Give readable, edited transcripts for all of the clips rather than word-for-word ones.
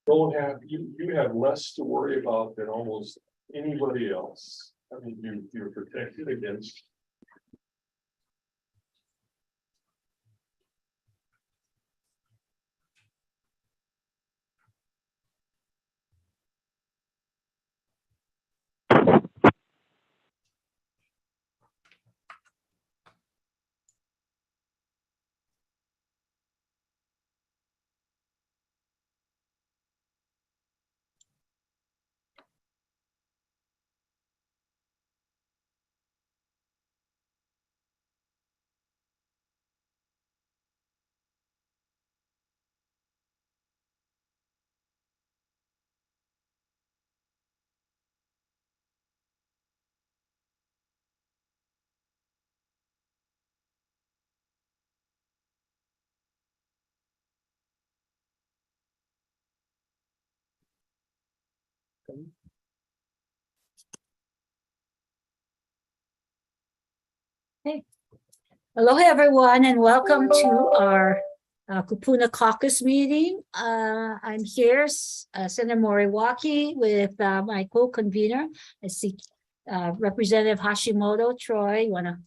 don't have, you have less to worry about than almost anybody else. I mean, you're protected against. Hey. Aloha, everyone, and welcome to our Kupuna Caucus meeting. I'm here, Senator Moriwaki, with my co-convener. I see Representative Hashimoto. Troy, you want to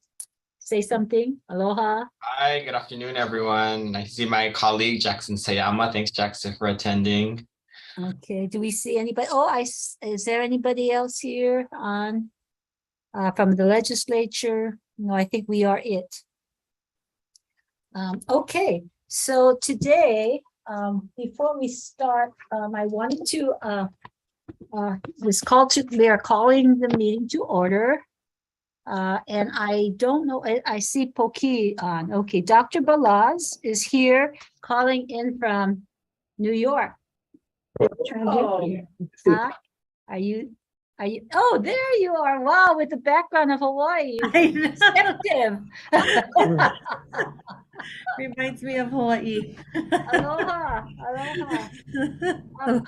say something? Aloha. Hi, good afternoon, everyone. I see my colleague Jackson Sayama. Thanks, Jackson, for attending. Okay, do we see anybody? Oh, is there anybody else here on from the legislature? No, I think we are it. Okay, so today, before we start, I wanted to, we are calling the meeting to order. And I don't know, I see Poki on. Okay, Dr. Balaz is here calling in from New York. Huh? Are you, oh, there you are. Wow, with the background of Hawaii. Receptive. Reminds me of Hawaii. Aloha, aloha.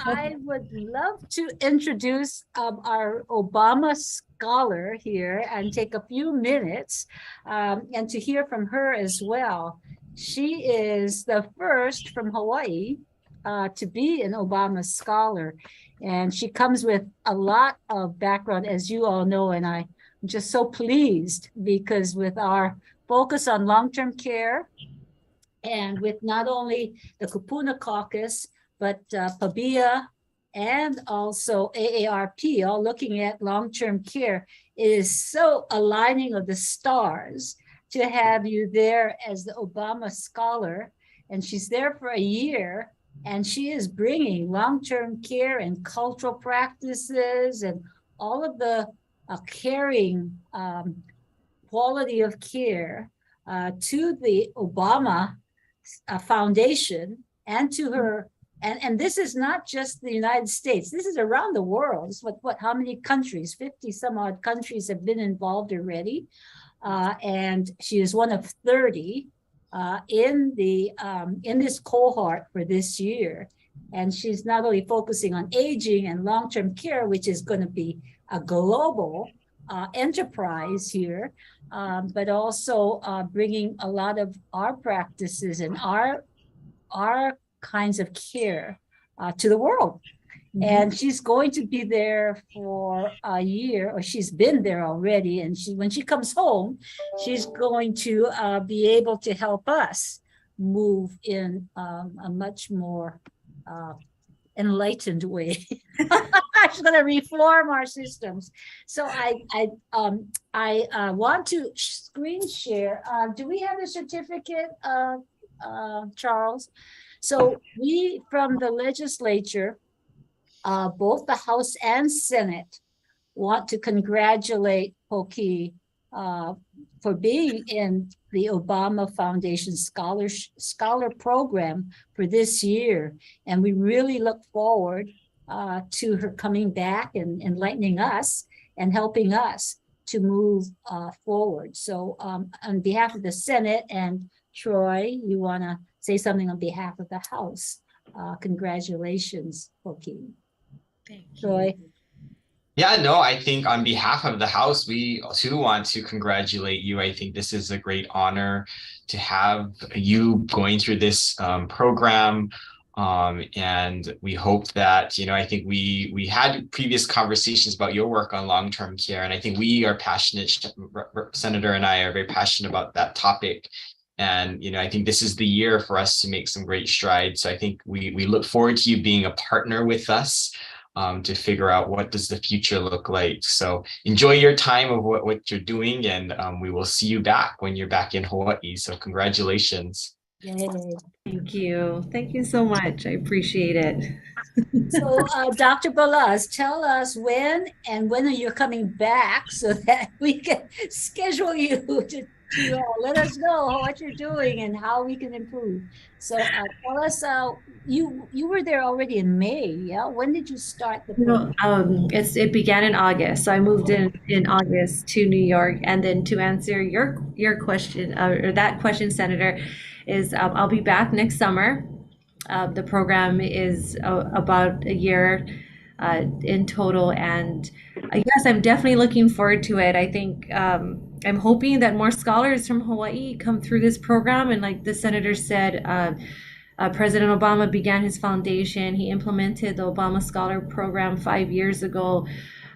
I would love to introduce our Obama scholar here and take a few minutes and to hear from her as well. She is the first from Hawaii to be an Obama scholar, and she comes with a lot of background, as you all know, and I'm just so pleased because with our focus on long-term care, and with not only the Kupuna Caucus, but PABIA and also AARP, all looking at long-term care, it is so aligning of the stars to have you there as the Obama scholar. And she's there for a year, and she is bringing long-term care and cultural practices and all of the caring quality of care to the Obama Foundation and to her, and this is not just the United States, this is around the world. It's how many countries, 50 some odd countries have been involved already, and she is one of 30 in this cohort for this year. And she's not only focusing on aging and long-term care, which is going to be a global enterprise here, but also bringing a lot of our practices and our kinds of care to the world. Mm-hmm. And she's going to be there for a year, or she's been there already. And when she comes home, she's going to be able to help us move in a much more enlightened way. She's going to reform our systems. So I want to screen share. Do we have a certificate, Charles? So we from the legislature, both the House and Senate, want to congratulate Poki for being in the Obama Foundation Scholar Program for this year. And we really look forward to her coming back and enlightening us and helping us to move forward. So on behalf of the Senate, and Troy, you want to say something on behalf of the House? Congratulations, Poki. Thank you. Troy? Yeah, no, I think on behalf of the House, we too want to congratulate you. I think this is a great honor to have you going through this program. And we hope that, I think we had previous conversations about your work on long-term care, and I think we are passionate, Senator and I are very passionate about that topic. And, I think this is the year for us to make some great strides. So I think we look forward to you being a partner with us to figure out what does the future look like. So enjoy your time of what you're doing, and we will see you back when you're back in Hawaii. So congratulations. Yay. Thank you. Thank you so much. I appreciate it. So, Dr. Balaz, tell us when are you coming back so that we can schedule you to let us know what you're doing and how we can improve. So, tell us, you were there already in May, yeah? When did you start the program? It began in August. So I moved in August to New York, and then to answer your question or that question, Senator, is I'll be back next summer. The program is about a year in total, and yes, I'm definitely looking forward to it. I think I'm hoping that more scholars from Hawaii come through this program, and like the senator said, President Obama began his foundation. He implemented the Obama Scholar Program 5 years ago.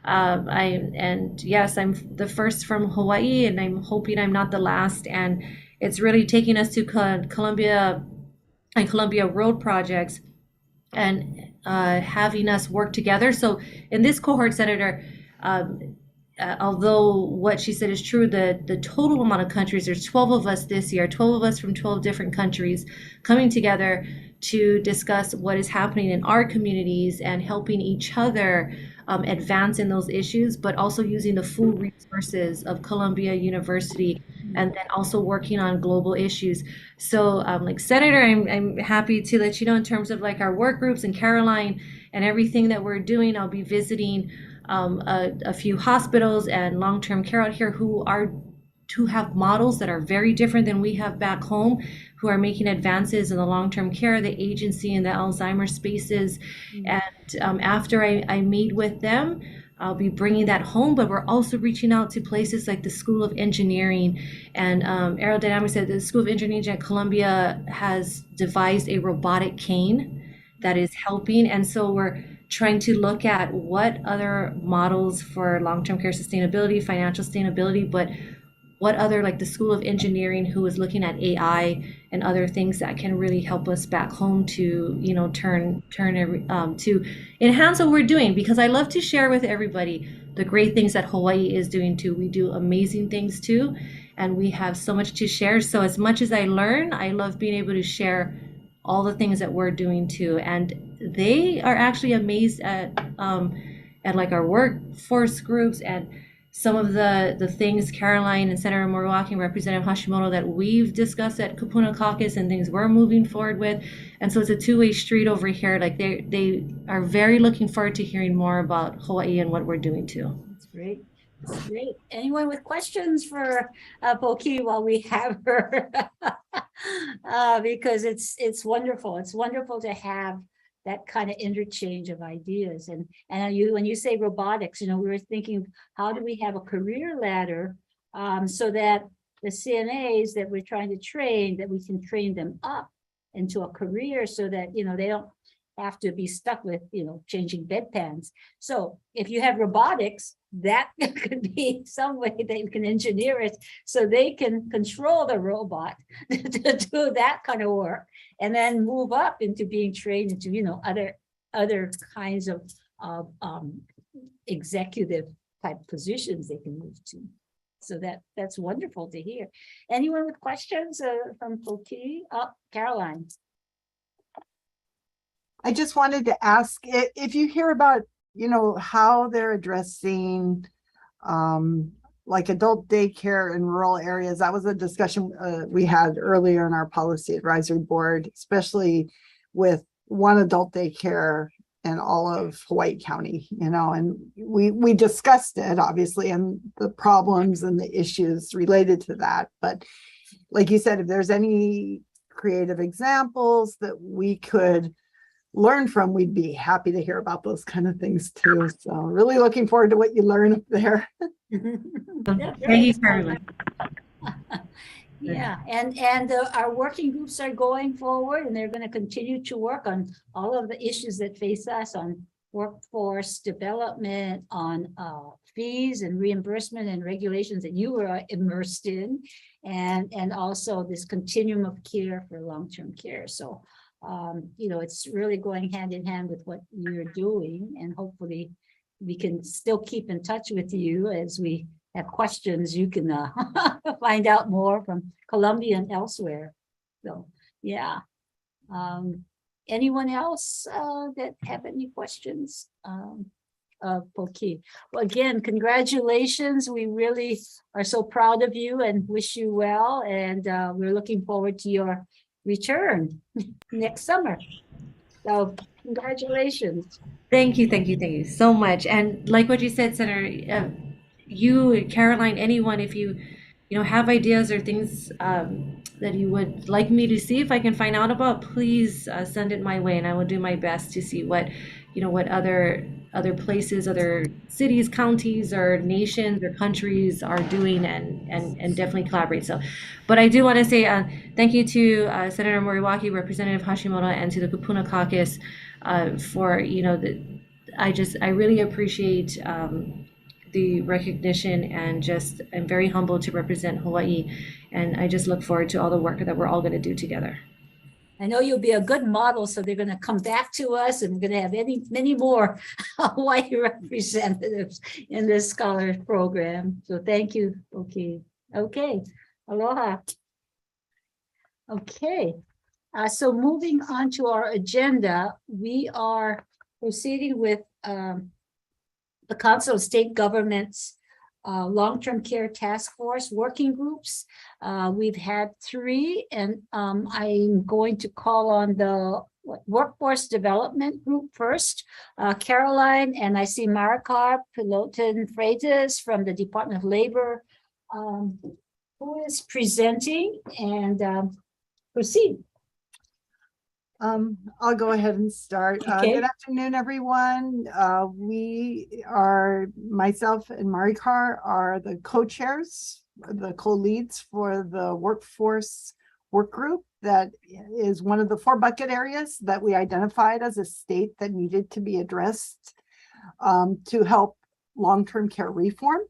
Yes, I'm the first from Hawaii, and I'm hoping I'm not the last. And it's really taking us to Columbia Road projects and having us work together. So in this cohort, Senator, although what she said is true, the total amount of countries, there's 12 of us this year, 12 of us from 12 different countries coming together to discuss what is happening in our communities and helping each other advance in those issues, but also using the full resources of Columbia University, and then also working on global issues. So like Senator, I'm happy to let you know in terms of like our work groups and Caroline and everything that we're doing. I'll be visiting a few hospitals and long-term care out here who have models that are very different than we have back home, who are making advances in the long-term care, the agency, and the Alzheimer's spaces. And after I meet with them, I'll be bringing that home, but we're also reaching out to places like the School of Engineering and Aerodynamics. The School of Engineering at Columbia has devised a robotic cane that is helping. And so we're trying to look at what other models for long-term care sustainability, financial sustainability, but what other, like the School of Engineering, who is looking at AI and other things that can really help us back home to, to enhance what we're doing. Because I love to share with everybody the great things that Hawaii is doing too. We do amazing things too, and we have so much to share. So as much as I learn, I love being able to share all the things that we're doing too. And they are actually amazed at like our workforce groups and some of the things Caroline and Senator Moriwaki and Representative Hashimoto that we've discussed at Kupuna Caucus and things we're moving forward with. And so it's a two-way street over here. Like they are very looking forward to hearing more about Hawaii and what we're doing too. That's great. That's great. Anyone with questions for Poki while we have her? Because it's wonderful. It's wonderful to have that kind of interchange of ideas. And when you say robotics, we were thinking, how do we have a career ladder so that the CNAs that we're trying to train, that we can train them up into a career so that, they don't have to be stuck with, changing bedpans. So if you have robotics, that could be some way that you can engineer it so they can control the robot to do that kind of work, and then move up into being trained into, other kinds of executive type positions they can move to. So that's wonderful to hear. Anyone with questions from Poki? Caroline. I just wanted to ask if you hear about, how they're addressing like adult daycare in rural areas. That was a discussion we had earlier in our policy advisory board, especially with one adult daycare in all of Hawaii County, and we discussed it obviously and the problems and the issues related to that. But like you said, if there's any creative examples that we could learn from, we'd be happy to hear about those kind of things too. So really looking forward to what you learn up there. Thank you, Caroline. Yeah, and our working groups are going forward, and they're going to continue to work on all of the issues that face us on workforce development, on fees and reimbursement and regulations that you were immersed in, and also this continuum of care for long-term care. So, you know, it's really going hand in hand with what you're doing, and hopefully we can still keep in touch with you as we have questions. You can find out more from Columbia and elsewhere. So, yeah. Anyone else that have any questions? Okay. Well, again, congratulations. We really are so proud of you and wish you well. And we're looking forward to your return next summer. So congratulations. Thank you so much. And like what you said, Senator, you, Caroline, anyone, if you have ideas or things that you would like me to see if I can find out about, please send it my way, and I will do my best to see what other places, other cities, counties, or nations or countries are doing, and definitely collaborate. So, but I do want to say thank you to Senator Moriwaki, Representative Hashimoto, and to the Kupuna Caucus for I really appreciate the recognition, and just I'm very humbled to represent Hawaii, and I just look forward to all the work that we're all going to do together. I know you'll be a good model, so they're going to come back to us, and we're going to have many more Hawaii representatives in this scholar program. So thank you. Okay. Aloha. Okay. So moving on to our agenda, we are proceeding with the Council of State Governments Long-Term Care Task Force working groups. We've had 3, and I'm going to call on the Workforce Development Group first. Caroline, and I see Maricar Pilotin Freitas from the Department of Labor, who is presenting, and proceed. I'll go ahead and start. Okay. Good afternoon, everyone. Myself and Maricar are the co-chairs, the co-leads for the workforce work group. That is one of the 4 bucket areas that we identified as a state that needed to be addressed to help long-term care reform.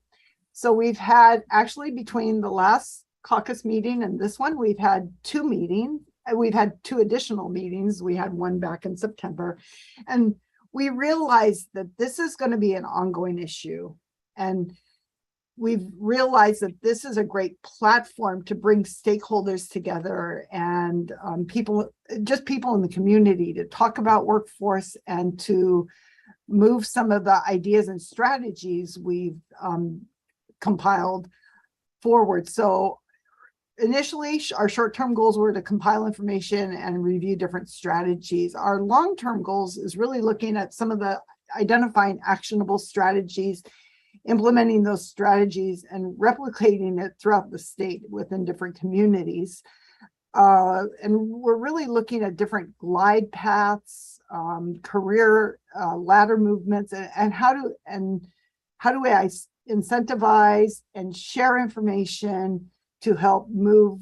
So we've had, actually, between the last caucus meeting and this one, we've had 2 meetings. We've had 2 additional meetings. We had one back in September, and we realized that this is going to be an ongoing issue. And we've realized that this is a great platform to bring stakeholders together and people in the community to talk about workforce and to move some of the ideas and strategies we've compiled forward. So initially, our short-term goals were to compile information and review different strategies. Our long-term goals is really looking at some of the identifying actionable strategies, implementing those strategies, and replicating it throughout the state within different communities. And we're really looking at different glide paths, career ladder movements, and how do I incentivize and share information to help move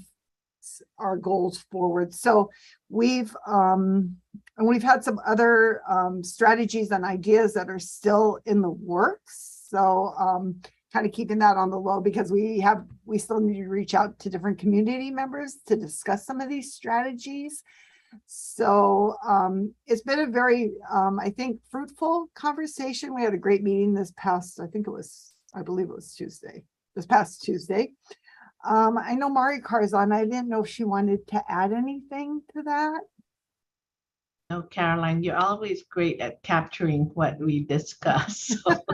our goals forward. So we've had some other strategies and ideas that are still in the works. So kind of keeping that on the low, because we still need to reach out to different community members to discuss some of these strategies. So it's been a very, I think, fruitful conversation. We had a great meeting this past Tuesday. I know Maricar's on. I didn't know if she wanted to add anything to that. No, Caroline, you're always great at capturing what we discuss. So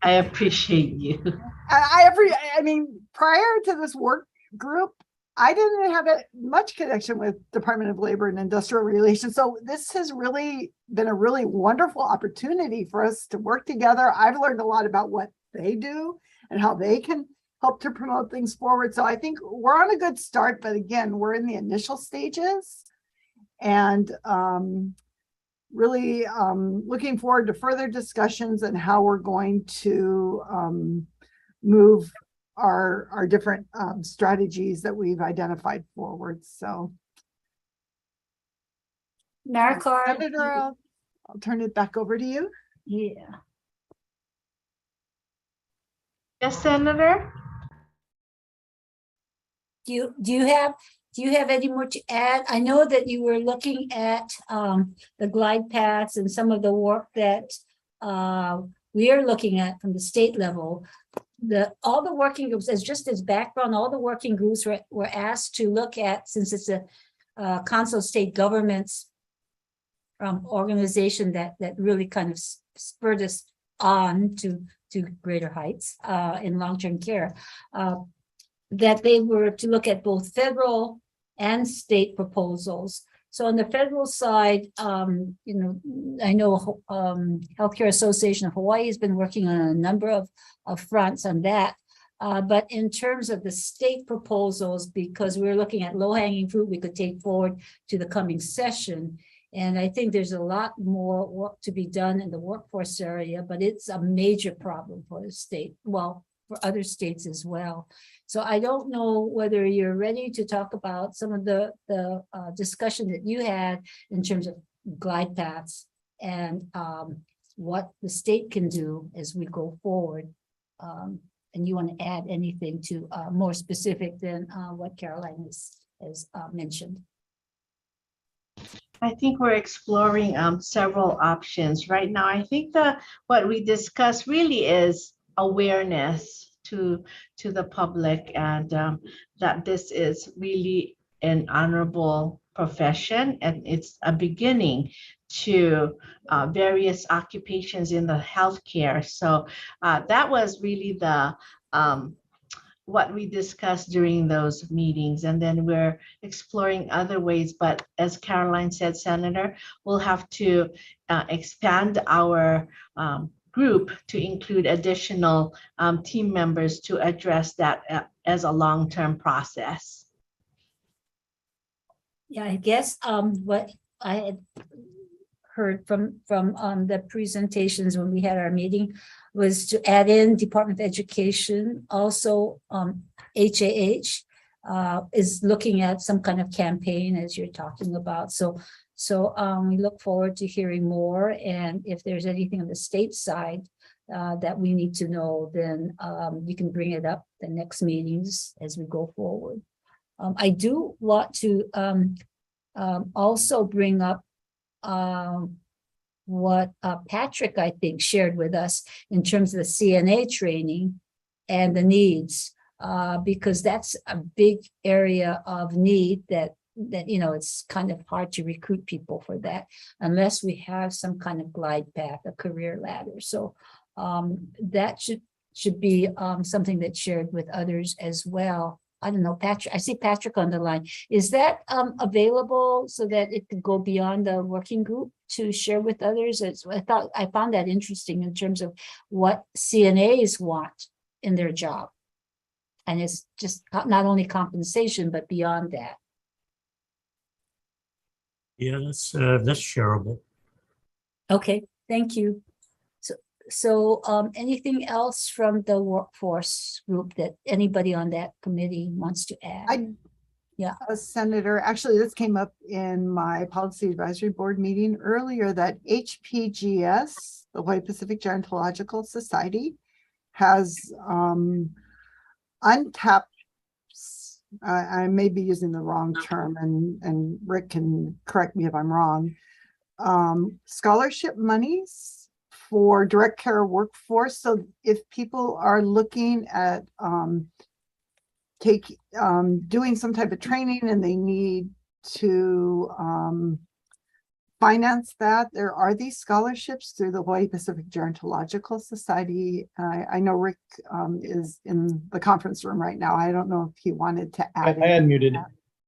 I appreciate you. I mean, prior to this work group, I didn't have much connection with Department of Labor and Industrial Relations. So this has really been a really wonderful opportunity for us to work together. I've learned a lot about what they do and how they can help to promote things forward. So I think we're on a good start, but again, we're in the initial stages, and really looking forward to further discussions and how we're going to move our different strategies that we've identified forward. So, Maricar, Senator, I'll turn it back over to you. yeah. Yes, Senator? Do you have any more to add? I know that you were looking at the glide paths and some of the work that we are looking at from the state level. All the working groups, as background, all the working groups were asked to look at, since it's a Council of State Governments organization that really kind of spurred us on to greater heights in long-term care, that they were to look at both federal and state proposals. So on the federal side, you know, I know Healthcare Association of Hawaii has been working on a number of fronts on that. But in terms of the state proposals, because we're looking at low-hanging fruit we could take forward to the coming session. And I think there's a lot more work to be done in the workforce area, but it's a major problem for the state, well, for other states as well. So I don't know whether you're ready to talk about some of the discussion that you had in terms of glide paths and what the state can do as we go forward. And you want to add anything to more specific than what Caroline has mentioned? I think we're exploring several options right now. I think what we discussed really is awareness to the public, and that this is really an honorable profession, and it's a beginning to various occupations in the healthcare. So that was really the what we discussed during those meetings, and then we're exploring other ways. But as Caroline said, Senator, we'll have to expand our group to include additional team members to address that as a long-term process. Yeah, I guess what I had heard from the presentations when we had our meeting was to add in Department of Education. Also, HAH is looking at some kind of campaign, as you're talking about. So we look forward to hearing more. And if there's anything on the state side that we need to know, then we can bring it up the next meetings as we go forward. I do want to also bring up what Patrick, I think, shared with us in terms of the CNA training and the needs, because that's a big area of need that you know, it's kind of hard to recruit people for that unless we have some kind of glide path, a career ladder. So that should be something that's shared with others as well. I don't know, Patrick, I see Patrick on the line. Is that available so that it could go beyond the working group to share with others? I found that interesting in terms of what CNAs want in their job. And it's just not only compensation, but beyond that. Yeah, that's shareable. Okay, thank you. So anything else from the workforce group that anybody on that committee wants to add? Senator, actually, this came up in my policy advisory board meeting earlier, that HPGS, the Hawaii Pacific Gerontological Society, has untapped, I may be using the wrong term, and Rick can correct me if I'm wrong, scholarship monies for direct care workforce. So if people are looking at doing some type of training and they need to finance that, there are these scholarships through the Hawaii Pacific Gerontological Society. I know Rick is in the conference room right now. I don't know if he wanted to add. I unmuted.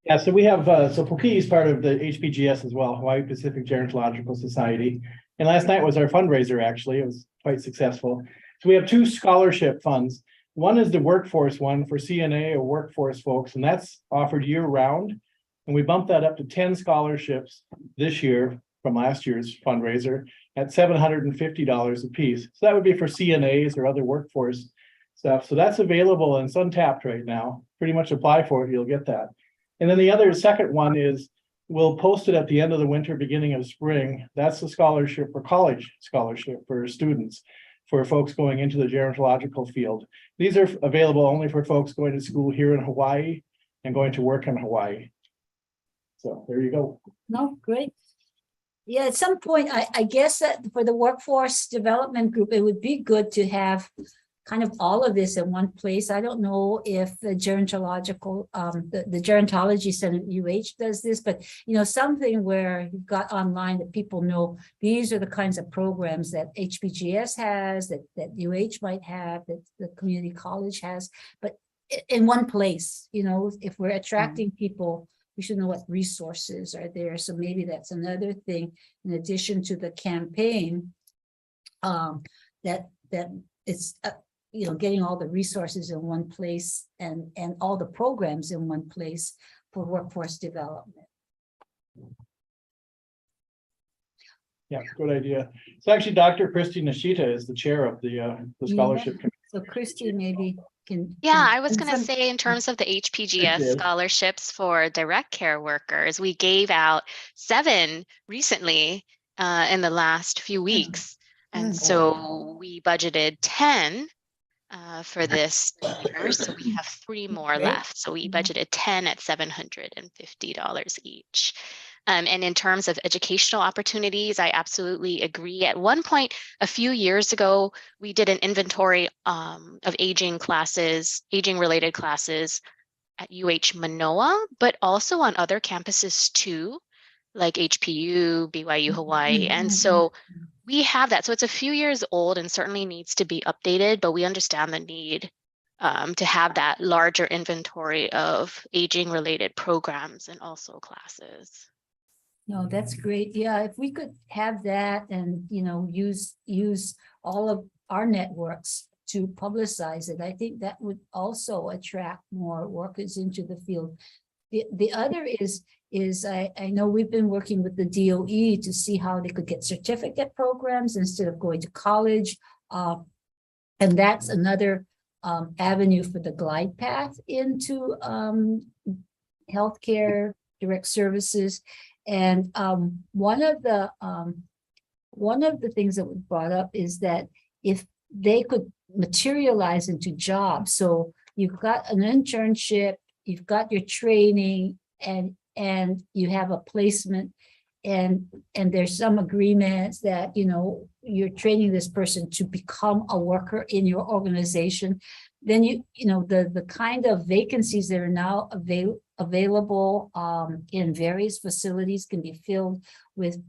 Yeah, so we have, so POKI is part of the HPGS as well, Hawaii Pacific Gerontological Society. And last night was our fundraiser, actually. It was quite successful. So we have two scholarship funds. One is the workforce one for CNA or workforce folks, and that's offered year round. And we bumped that up to 10 scholarships this year from last year's fundraiser at $750 a piece. So that would be for CNAs or other workforce stuff. So that's available and it's untapped right now. Pretty much apply for it, you'll get that. And then the other second one is we'll post it at the end of the winter, beginning of spring. That's the scholarship for college scholarship for students, for folks going into the gerontological field. These are available only for folks going to school here in Hawaii and going to work in Hawaii. So there you go. No, great. Yeah, at some point, I guess that for the workforce development group, it would be good to have kind of all of this in one place. I don't know if the gerontological, the gerontology center at UH does this, but something where you've got online that people know these are the kinds of programs that HPGS has, that UH might have, that the community college has, but in one place, if we're attracting people, we should know what resources are there. So maybe that's another thing, in addition to the campaign, that it's getting all the resources in one place and all the programs in one place for workforce development. Yeah, good idea. So actually, Dr. Christy Nishita is the chair of the scholarship committee. So Christy maybe can. Yeah, I was going to some- say in terms of the HPGS did. scholarships for direct care workers, we gave out 7 recently in the last few weeks. And so we budgeted 10 for this year. So we have 3 more Great. left. So we budgeted 10 at $750 each. And in terms of educational opportunities, I absolutely agree. At one point, a few years ago, we did an inventory of aging related classes at UH Manoa, but also on other campuses too, like HPU, BYU Hawaii. And so we have that. So it's a few years old and certainly needs to be updated, but we understand the need to have that larger inventory of aging related programs and also classes. No, that's great. Yeah, if we could have that and, use all of our networks to publicize it, I think that would also attract more workers into the field. The other is I know we've been working with the DOE to see how they could get certificate programs instead of going to college. And that's another avenue for the glide path into healthcare, direct services. And one of the things that was brought up is that if they could materialize into jobs, so you've got an internship, you've got your training, and you have a placement, and there's some agreements that you're training this person to become a worker in your organization, then the kind of vacancies that are now available in various facilities can be filled with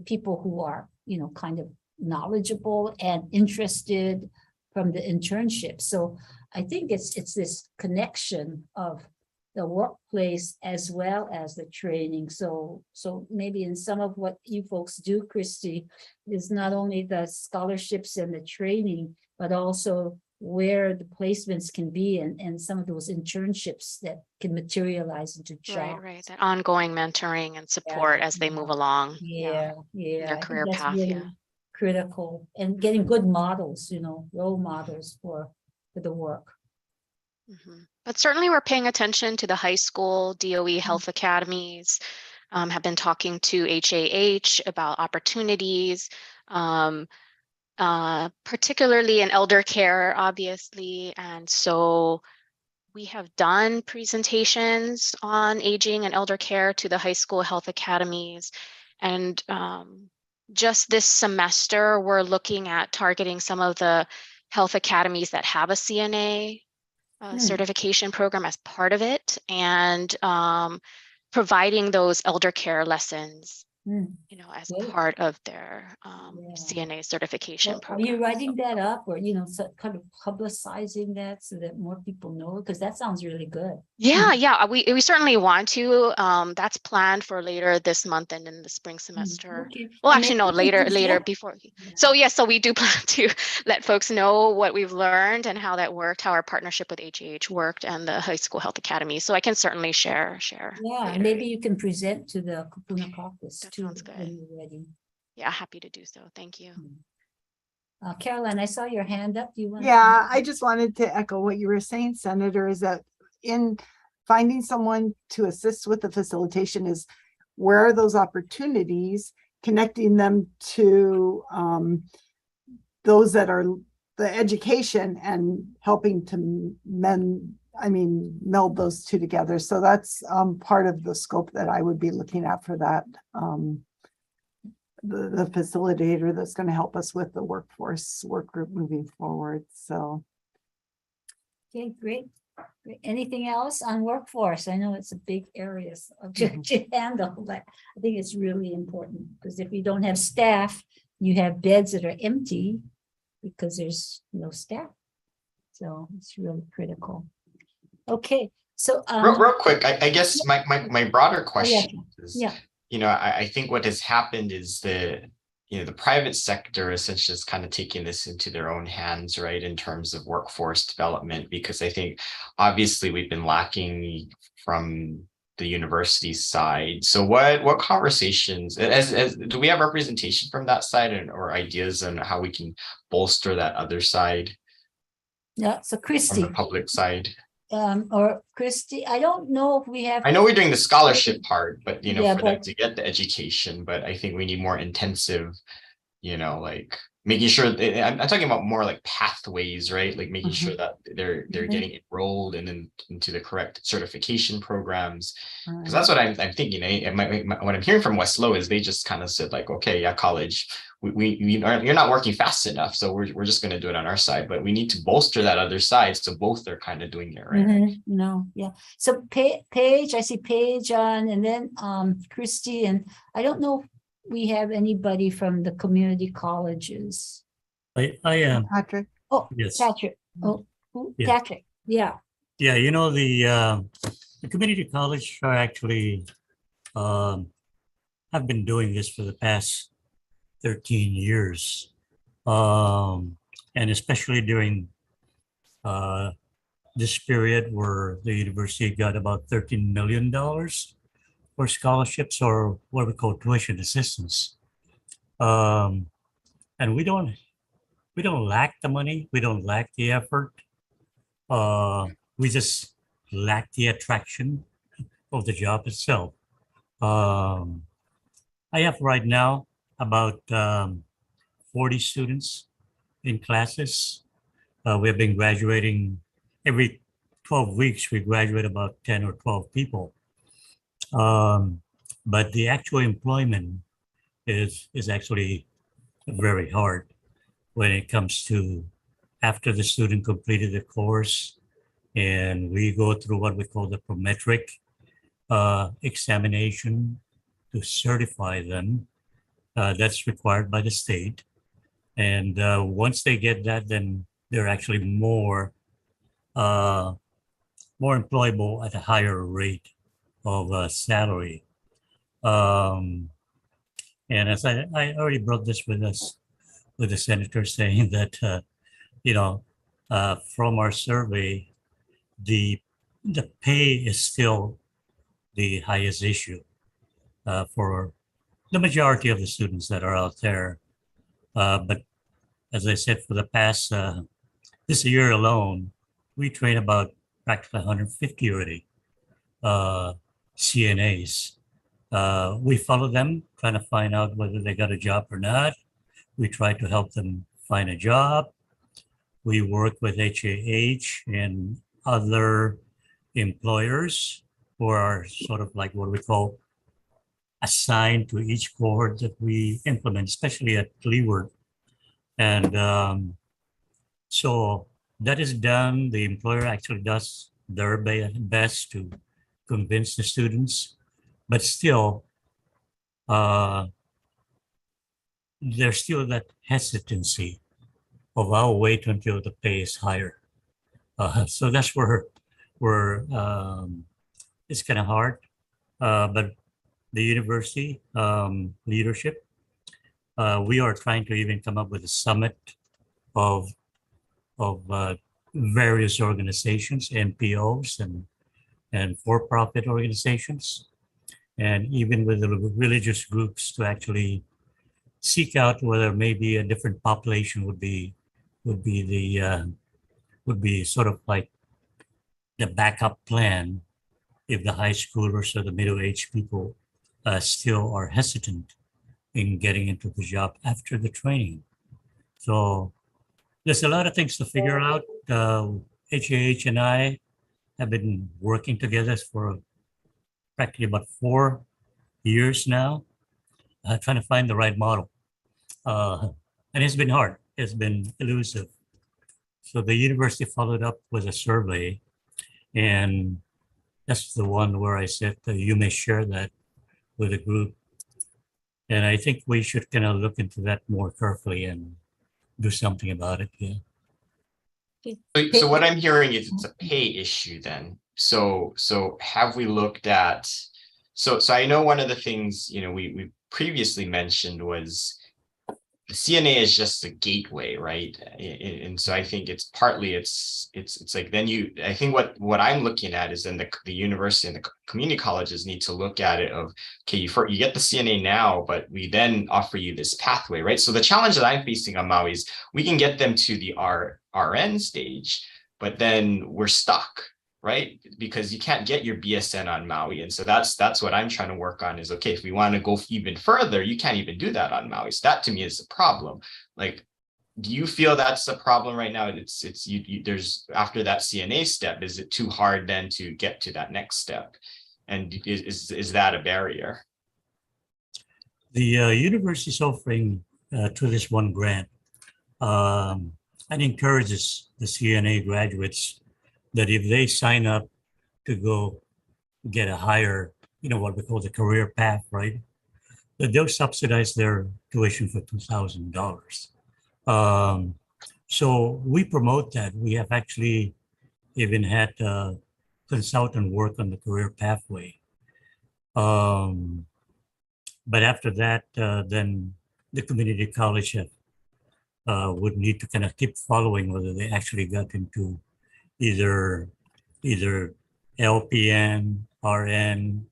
people who are kind of knowledgeable and interested from the internship. So I think it's this connection of the workplace as well as the training. So maybe in some of what you folks do, Christy, is not only the scholarships and the training, but also where the placements can be and some of those internships that can materialize into jobs. Right. That ongoing mentoring and support as they move along. Yeah. Their I think career that's path, really critical, and getting good models, role models for the work. But certainly we're paying attention to the high school DOE health academies, have been talking to HAH about opportunities, particularly in elder care, obviously. And so we have done presentations on aging and elder care to the high school health academies. And just this semester, we're looking at targeting some of the health academies that have a CNA certification program as part of it, and providing those elder care lessons, as part of their CNA certification Are program. you writing that up, or kind of publicizing that so that more people know? Because that sounds really good. Yeah, we certainly want to. That's planned for later this month and in the spring semester. Okay. Well, And actually, maybe no, you can later present- before. So we do plan to let folks know what we've learned and how that worked, how our partnership with HAH worked, and the high school health academy. So I can certainly share. Yeah, later. and maybe you can present to the Kupuna Caucus That too sounds when good. you're ready. Yeah, happy to do so. Thank you. Caroline, I saw your hand up. Do you want? Yeah, I just wanted to echo what you were saying, Senator, is that in finding someone to assist with the facilitation is where are those opportunities, connecting them to those that are the education and helping to meld those two together. So that's part of the scope that I would be looking at for that. The facilitator that's going to help us with the workforce work group moving forward. So. Okay, great. Great. Anything else on workforce? I know it's a big area to handle, but I think it's really important because if you don't have staff, you have beds that are empty because there's no staff. So it's really critical. Okay, so Real quick, I guess my broader question is, yeah. I think what has happened is the private sector essentially is kind of taking this into their own hands, right, in terms of workforce development, because I think obviously we've been lacking from the university side. So what conversations, do we have representation from that side or ideas on how we can bolster that other side? Yeah, so Christy. From the public side. Or Christy, I don't know if we have. I know we're doing the scholarship part, but Yeah, for them to get the education, but I think we need more intensive, like making sure I'm talking about more like pathways, right? Like making sure that they're getting enrolled and then into the correct certification programs. Because that's what I'm thinking. What I'm hearing from Westlow is they just kind of said like, okay, yeah, college, you're not working fast enough, so we're just going to do it on our side, but we need to bolster that other side, so both are kind of doing it right. No, yeah. So Paige, I see Paige on, and then Christy, and I don't know if we have anybody from the community colleges. I am. Patrick. Oh, Yes. Patrick. Oh, Yeah. Patrick. Yeah. Yeah, the community college are actually have been doing this for the past 13 years. And especially during this period where the university got about $13 million for scholarships or what we call tuition assistance. And we don't lack the money. We don't lack the effort. We just lack the attraction of the job itself. I have right now about 40 students in classes. We have been graduating every 12 weeks. We graduate about 10 or 12 people. But the actual employment is actually very hard when it comes to after the student completed the course and we go through what we call the prometric examination to certify them. That's required by the state. And once they get that, then they're actually more employable at a higher rate of salary. And as I already brought this with us, with the senator saying that, from our survey, the pay is still the highest issue for the majority of the students that are out there. But as I said, for the past, this year alone, we train about practically 150 already CNAs. We follow them, trying to find out whether they got a job or not. We try to help them find a job. We work with HAH and other employers who are sort of like what we call assigned to each cohort that we implement, especially at Leeward. And so that is done. The employer actually does their best to convince the students, but still, there's still that hesitancy of I'll wait until the pay is higher. So that's where it's kind of hard. But the university leadership, we are trying to even come up with a summit of various organizations, NPOs and for-profit organizations, and even with the religious groups to actually seek out whether maybe a different population would be sort of like the backup plan if the high schoolers or the middle-aged people still are hesitant in getting into the job after the training. So there's a lot of things to figure out. HAH and I have been working together for practically about 4 years now, trying to find the right model. And it's been hard. It's been elusive. So the university followed up with a survey, and that's the one where I said you may share that with the group. And I think we should kind of look into that more carefully and do something about it. Yeah. So what I'm hearing is it's a pay issue then. So have we looked at, so I know one of the things, we previously mentioned was the CNA is just a gateway, right? And so I think it's partly it's like then I think what I'm looking at is then the university and the community colleges need to look at it of, okay, you get the CNA now, but we then offer you this pathway, right? So the challenge that I'm facing on Maui is we can get them to the RN stage, but then we're stuck, right? Because you can't get your BSN on Maui. And so that's what I'm trying to work on is, okay, if we want to go even further, you can't even do that on Maui. So that to me is a problem. Like, do you feel that's a problem right now? There's after that CNA step, is it too hard then to get to that next step? And is that a barrier? The university is offering through this one grant, and encourages the CNA graduates that if they sign up to go get a higher, what we call the career path, right? That they'll subsidize their tuition for $2,000. So we promote that. We have actually even had a consultant work on the career pathway. But after that, then the community college would need to kind of keep following whether they actually got into either LPN, RN,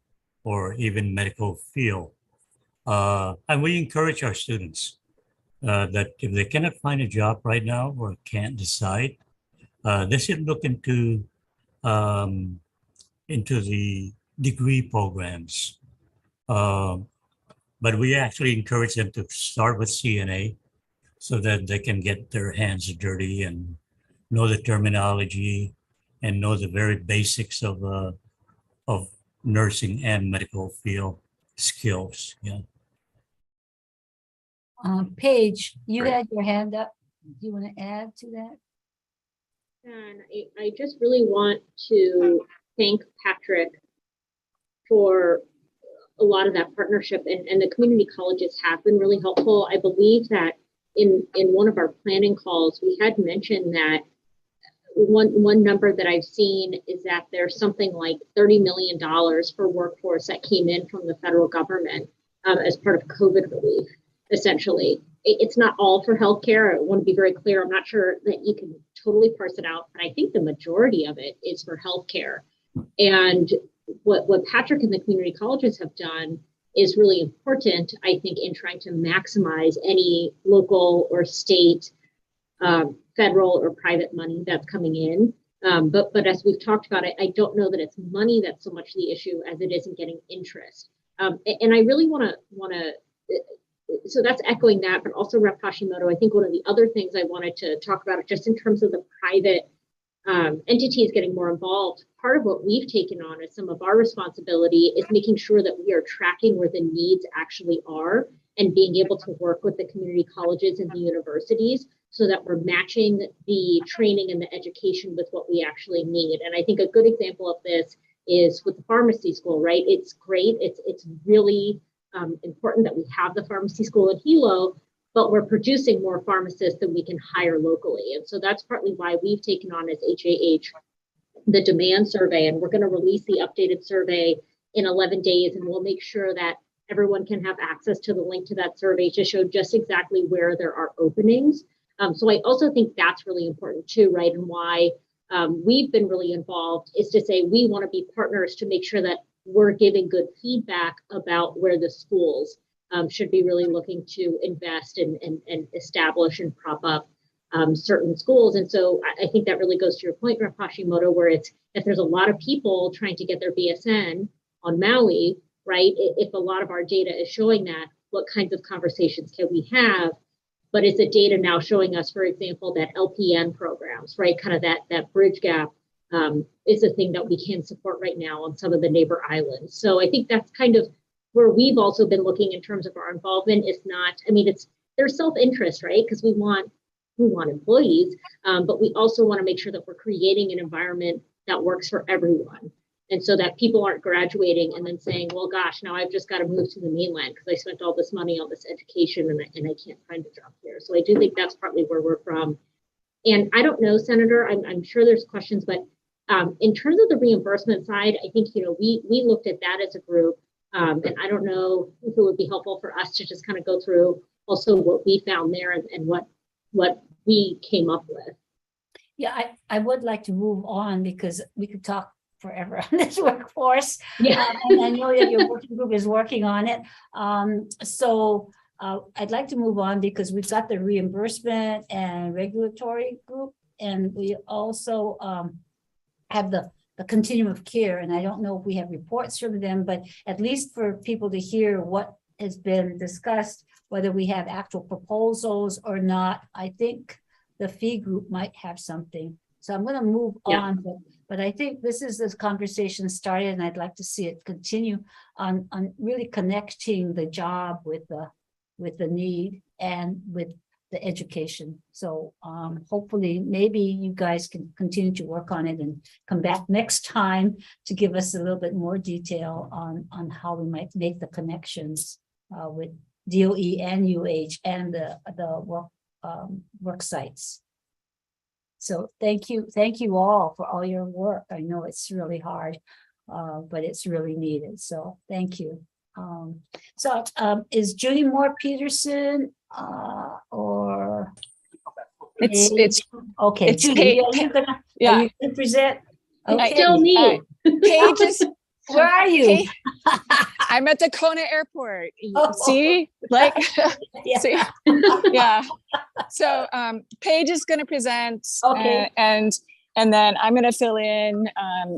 or even medical field. And we encourage our students that if they cannot find a job right now or can't decide, they should look into the degree programs. But we actually encourage them to start with CNA so that they can get their hands dirty and know the terminology and know the very basics of nursing and medical field skills. Yeah. Paige, you Right. had your hand up. Do you want to add to that? And I just really want to thank Patrick for a lot of that partnership, and the community colleges have been really helpful. I believe that in one of our planning calls, we had mentioned that one number that I've seen is that there's something like $30 million for workforce that came in from the federal government as part of COVID relief, essentially. It's not all for healthcare. I want to be very clear. I'm not sure that you can totally parse it out, but I think the majority of it is for healthcare. And what Patrick and the community colleges have done is really important, I think, in trying to maximize any local or state, federal or private money that's coming in. But as we've talked about, I don't know that it's money that's so much the issue as it isn't getting interest. And I really want to, so that's echoing that, but also Rep. Hashimoto, I think one of the other things I wanted to talk about just in terms of the private entities getting more involved, part of what we've taken on as some of our responsibility is making sure that we are tracking where the needs actually are and being able to work with the community colleges and the universities so that we're matching the training and the education with what we actually need. And I think a good example of this is with the pharmacy school, right? It's great. It's really important that we have the pharmacy school at Hilo, but we're producing more pharmacists than we can hire locally. And so that's partly why we've taken on as HAH the demand survey, and we're going to release the updated survey in 11 days, and we'll make sure that everyone can have access to the link to that survey to show just exactly where there are openings. So I also think that's really important too, right? And why we've been really involved is to say we want to be partners to make sure that we're giving good feedback about where the schools should be really looking to invest and establish and prop up certain schools. And so I think that really goes to your point, Rep. Hashimoto, where it's, if there's a lot of people trying to get their BSN on Maui, right? If a lot of our data is showing that, what kinds of conversations can we have? But is the data now showing us, for example, that LPN programs, right? Kind of that bridge gap is a thing that we can support right now on some of the neighbor islands. So I think that's kind of where we've also been looking in terms of our involvement. Is not, I mean, there's self-interest, right? Because we want employees, but we also want to make sure that we're creating an environment that works for everyone. And so that people aren't graduating and then saying, well, gosh, now I've just got to move to the mainland because I spent all this money on this education and I can't find a job here. So I do think that's partly where we're from. And I don't know, Senator, I'm sure there's questions, but in terms of the reimbursement side, I think, we looked at that as a group. And I don't know if it would be helpful for us to just kind of go through also what we found there and what we came up with. Yeah, I would like to move on because we could talk forever on this workforce. Yeah. And I know that your working group is working on it. So I'd like to move on because we've got the reimbursement and regulatory group, and we also have the continuum of care. And I don't know if we have reports from them, but at least for people to hear what has been discussed, whether we have actual proposals or not, I think the fee group might have something. So I'm going to move on, but I think this conversation started, and I'd like to see it continue on really connecting the job with the need and with the education. So hopefully maybe you guys can continue to work on it and come back next time to give us a little bit more detail on how we might make the connections with DOE and UH and the work sites. So thank you all for all your work. I know it's really hard, but it's really needed. So thank you. Is Judy Moore Peterson or it's okay? it's Judy, are you gonna present? Okay. Still me. Paige is Where are you? I'm at the Kona airport. Oh. See, like, Yeah. see, yeah. So Paige is going to present, Okay. and then I'm going to fill in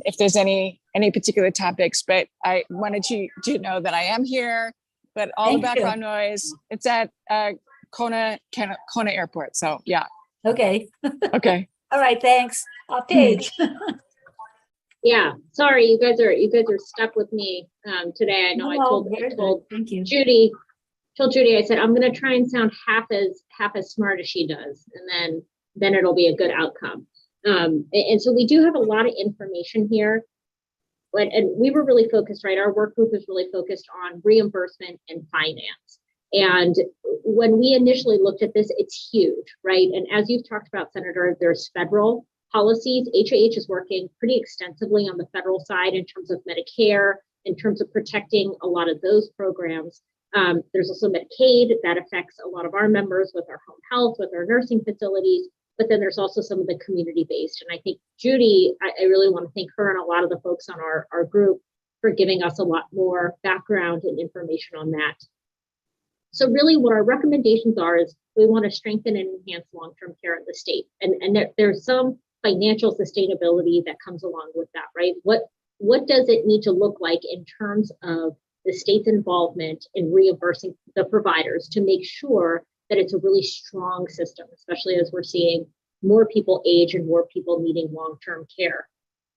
if there's any particular topics. But I wanted you to know that I am here. But all Thank the you. background noise, it's at Kona airport. So yeah. Okay. Okay. All right. Thanks. Paige. Yeah, sorry, you guys are stuck with me today. I know I told Thank you. Judy, I said I'm gonna try and sound half as smart as she does, and then it'll be a good outcome. And so we do have a lot of information here, and we were really focused, right? Our work group is really focused on reimbursement and finance. And when we initially looked at this, it's huge, right? And as you've talked about, Senator, there's federal policies. HAH is working pretty extensively on the federal side in terms of Medicare, in terms of protecting a lot of those programs. There's also Medicaid that affects a lot of our members with our home health, with our nursing facilities, but then there's also some of the community-based. And I think Judy, I really want to thank her and a lot of the folks on our group for giving us a lot more background and information on that. So really what our recommendations are is we want to strengthen and enhance long-term care in the state. And there's some financial sustainability that comes along with that, right? What does it need to look like in terms of the state's involvement in reimbursing the providers to make sure that it's a really strong system, especially as we're seeing more people age and more people needing long-term care.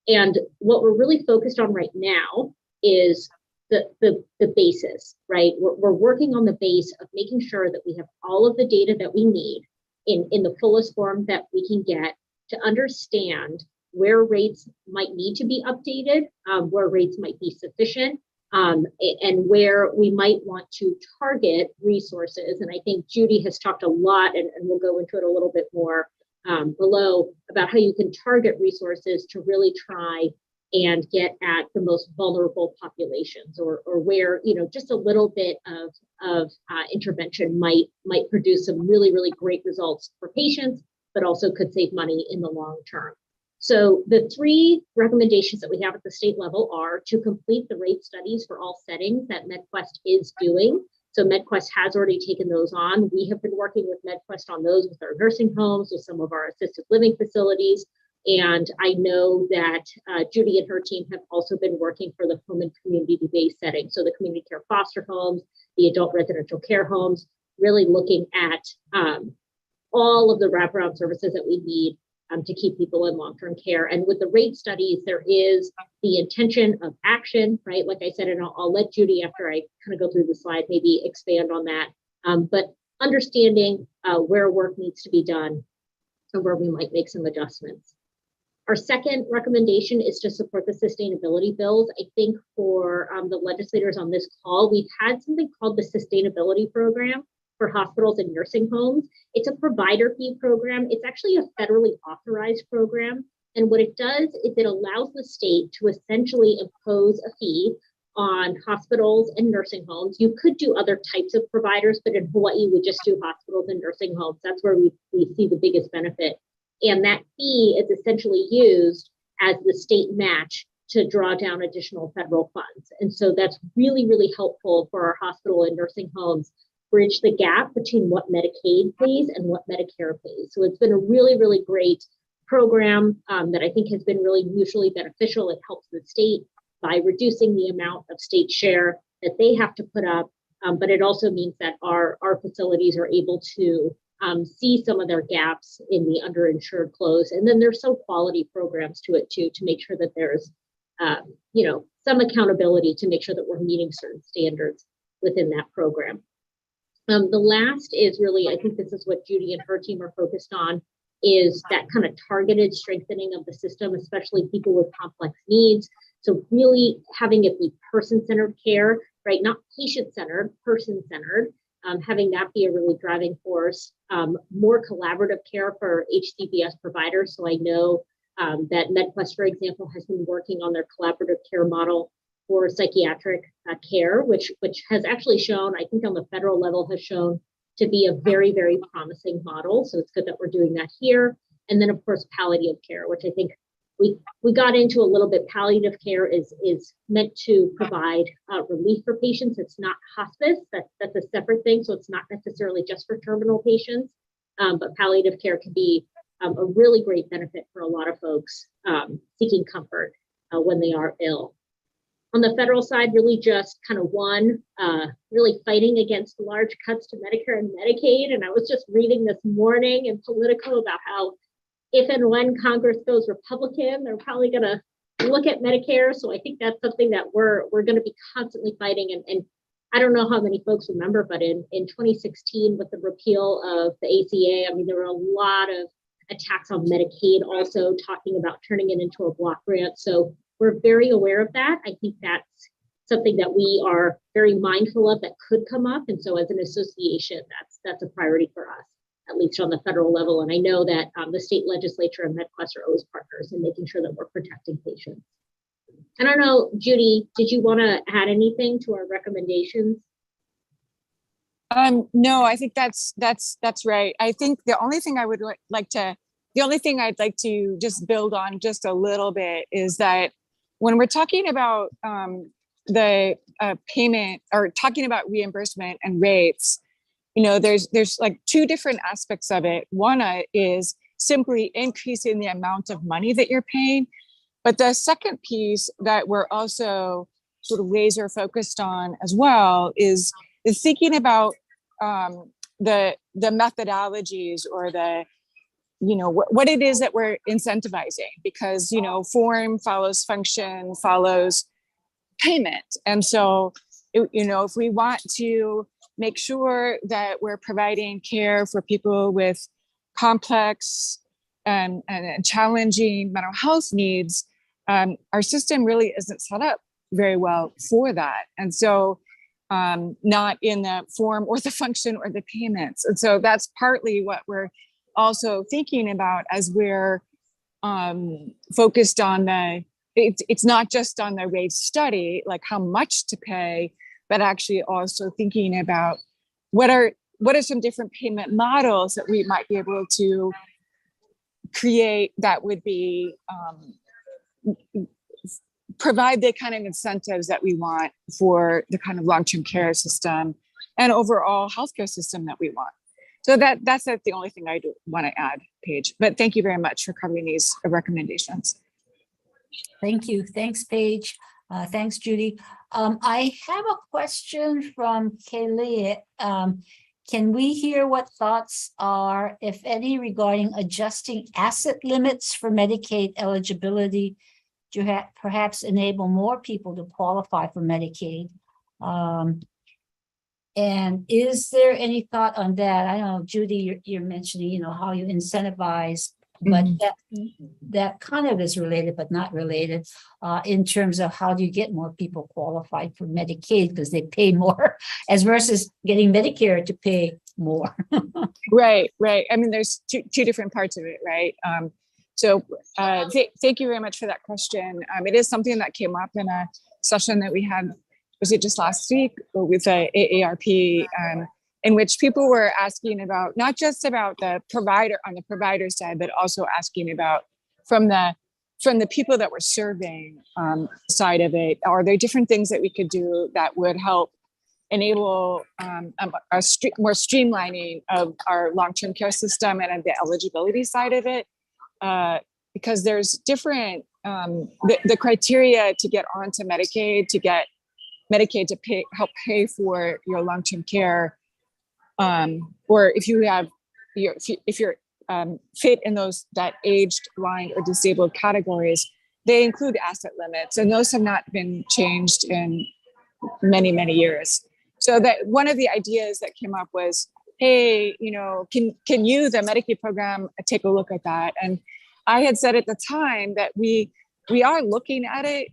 And what we're really focused on right now is the basis, right? We're working on the base of making sure that we have all of the data that we need in the fullest form that we can get to understand where rates might need to be updated, where rates might be sufficient, and where we might want to target resources. And I think Judy has talked a lot, and we'll go into it a little bit more below, about how you can target resources to really try and get at the most vulnerable populations, or where, just a little bit of intervention might produce some really, really great results for patients, but also could save money in the long term. So the three recommendations that we have at the state level are to complete the rate studies for all settings that MedQuest is doing. So MedQuest has already taken those on. We have been working with MedQuest on those with our nursing homes, with some of our assisted living facilities. And I know that Judy and her team have also been working for the home and community-based setting. So the community care foster homes, the adult residential care homes, really looking at all of the wraparound services that we need to keep people in long-term care. And with the rate studies, there is the intention of action, right? Like I said, and I'll let Judy, after I kind of go through the slide, maybe expand on that. But understanding where work needs to be done and where we might make some adjustments. Our second recommendation is to support the sustainability bills. I think for the legislators on this call, we've had something called the Sustainability Program for hospitals and nursing homes. It's a provider fee program. It's actually a federally authorized program. And what it does is it allows the state to essentially impose a fee on hospitals and nursing homes. You could do other types of providers, but in Hawaii, we just do hospitals and nursing homes. That's where we see the biggest benefit. And that fee is essentially used as the state match to draw down additional federal funds. And so that's really, really helpful for our hospital and nursing homes, bridge the gap between what Medicaid pays and what Medicare pays. So it's been a really, really great program that I think has been really mutually beneficial. It helps the state by reducing the amount of state share that they have to put up, but it also means that our facilities are able to see some of their gaps in the underinsured close. And then there's some quality programs to it too, to make sure that there's some accountability to make sure that we're meeting certain standards within that program. The last is really, I think this is what Judy and her team are focused on, is that kind of targeted strengthening of the system, especially people with complex needs. So really having it be person-centered care, right? Not patient-centered, person-centered, having that be a really driving force. More collaborative care for HCBS providers. So I know that MedQuest, for example, has been working on their collaborative care model for psychiatric care, which has actually shown, I think on the federal level, has shown to be a very, very promising model. So it's good that we're doing that here. And then of course, palliative care, which I think we got into a little bit. Palliative care is meant to provide relief for patients. It's not hospice, that's a separate thing. So it's not necessarily just for terminal patients, but palliative care can be a really great benefit for a lot of folks seeking comfort when they are ill. On the federal side, really just kind of really fighting against large cuts to Medicare and Medicaid. And I was just reading this morning in Politico about how if and when Congress goes Republican, they're probably going to look at Medicare. So I think that's something that we're going to be constantly fighting. And I don't know how many folks remember, but in 2016, with the repeal of the ACA, I mean, there were a lot of attacks on Medicaid also, talking about turning it into a block grant. So we're very aware of that. I think that's something that we are very mindful of that could come up. And so as an association, that's a priority for us, at least on the federal level. And I know that the state legislature and MedQuest are always partners in making sure that we're protecting patients. I don't know, Judy, did you want to add anything to our recommendations? No, I think that's right. I think the only thing I would the only thing I'd like to just build on just a little bit is that when we're talking about the payment or talking about reimbursement and rates, there's like two different aspects of it. One is simply increasing the amount of money that you're paying. But the second piece that we're also sort of laser focused on as well is thinking about the methodologies or the what it is that we're incentivizing, because form follows function follows payment. And so if we want to make sure that we're providing care for people with complex and challenging mental health needs, our system really isn't set up very well for that. And so not in the form or the function or the payments. And so that's partly what we're also thinking about as we're focused on it's not just on the rate study, like how much to pay, but actually also thinking about what are some different payment models that we might be able to create that would be provide the kind of incentives that we want for the kind of long-term care system and overall healthcare system that we want. So that's the only thing I do want to add, Paige. But thank you very much for covering these recommendations. Thank you. Thanks, Paige. Thanks, Judy. I have a question from Kaylee. Can we hear what thoughts are, if any, regarding adjusting asset limits for Medicaid eligibility to perhaps enable more people to qualify for Medicaid? And is there any thought on that? I know, Judy, you're mentioning, how you incentivize, but that kind of is related, but not related, in terms of how do you get more people qualified for Medicaid because they pay more, as versus getting Medicare to pay more. Right. I mean, there's two different parts of it, right? Thank you very much for that question. It is something that came up in a session that we had, was it just last week, with the AARP, in which people were asking about, not just about the provider on the provider side, but also asking about from the people that we're serving side of it, are there different things that we could do that would help enable more streamlining of our long-term care system and the eligibility side of it? Because there's different, the criteria to get onto Medicaid, to get Medicaid to help pay for your long-term care, or if you have, if you're fit in that aged, blind, or disabled categories, they include asset limits, and those have not been changed in many, many years. So that one of the ideas that came up was, hey, can you, the Medicaid program, take a look at that? And I had said at the time that we are looking at it.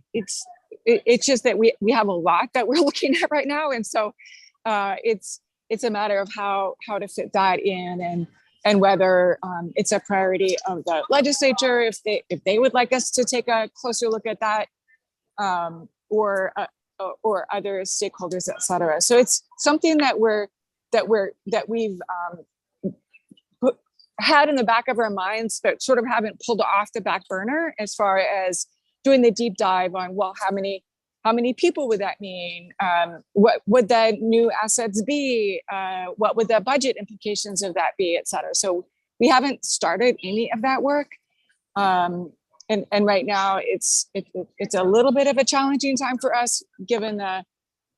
It's just that we have a lot that we're looking at right now, and so it's a matter of how to fit that in, and whether it's a priority of the legislature, if they would like us to take a closer look at that, or other stakeholders, et cetera. So it's something that we've had in the back of our minds, but sort of haven't pulled off the back burner as far as doing the deep dive on, well, how many people would that mean? What would the new assets be? What would the budget implications of that be, et cetera? So we haven't started any of that work. And right now it's a little bit of a challenging time for us, given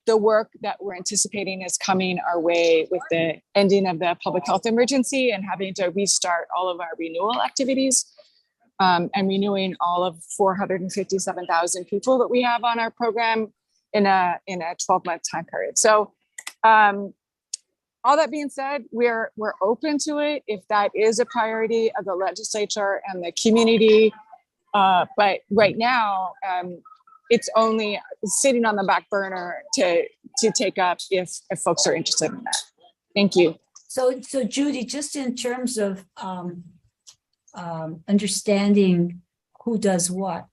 the work that we're anticipating is coming our way with the ending of the public health emergency and having to restart all of our renewal activities, and renewing all of 457,000 people that we have on our program in a 12-month time period. So all that being said, we're open to it if that is a priority of the legislature and the community. But right now, it's only sitting on the back burner to take up if folks are interested in that. Thank you. So Judy, just in terms of understanding who does what,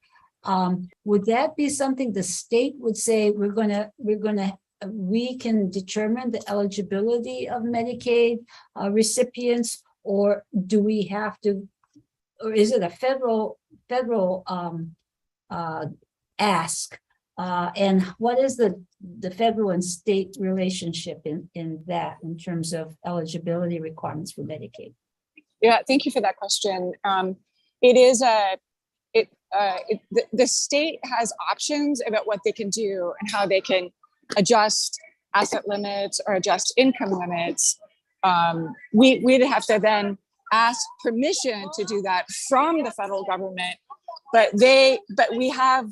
would that be something the state would say, we can determine the eligibility of Medicaid recipients, or do we have to, or is it a federal ask? And what is the federal and state relationship in that, in terms of eligibility requirements for Medicaid? Yeah, thank you for that question. The state has options about what they can do and how they can adjust asset limits or adjust income limits. We'd have to then ask permission to do that from the federal government, but we have,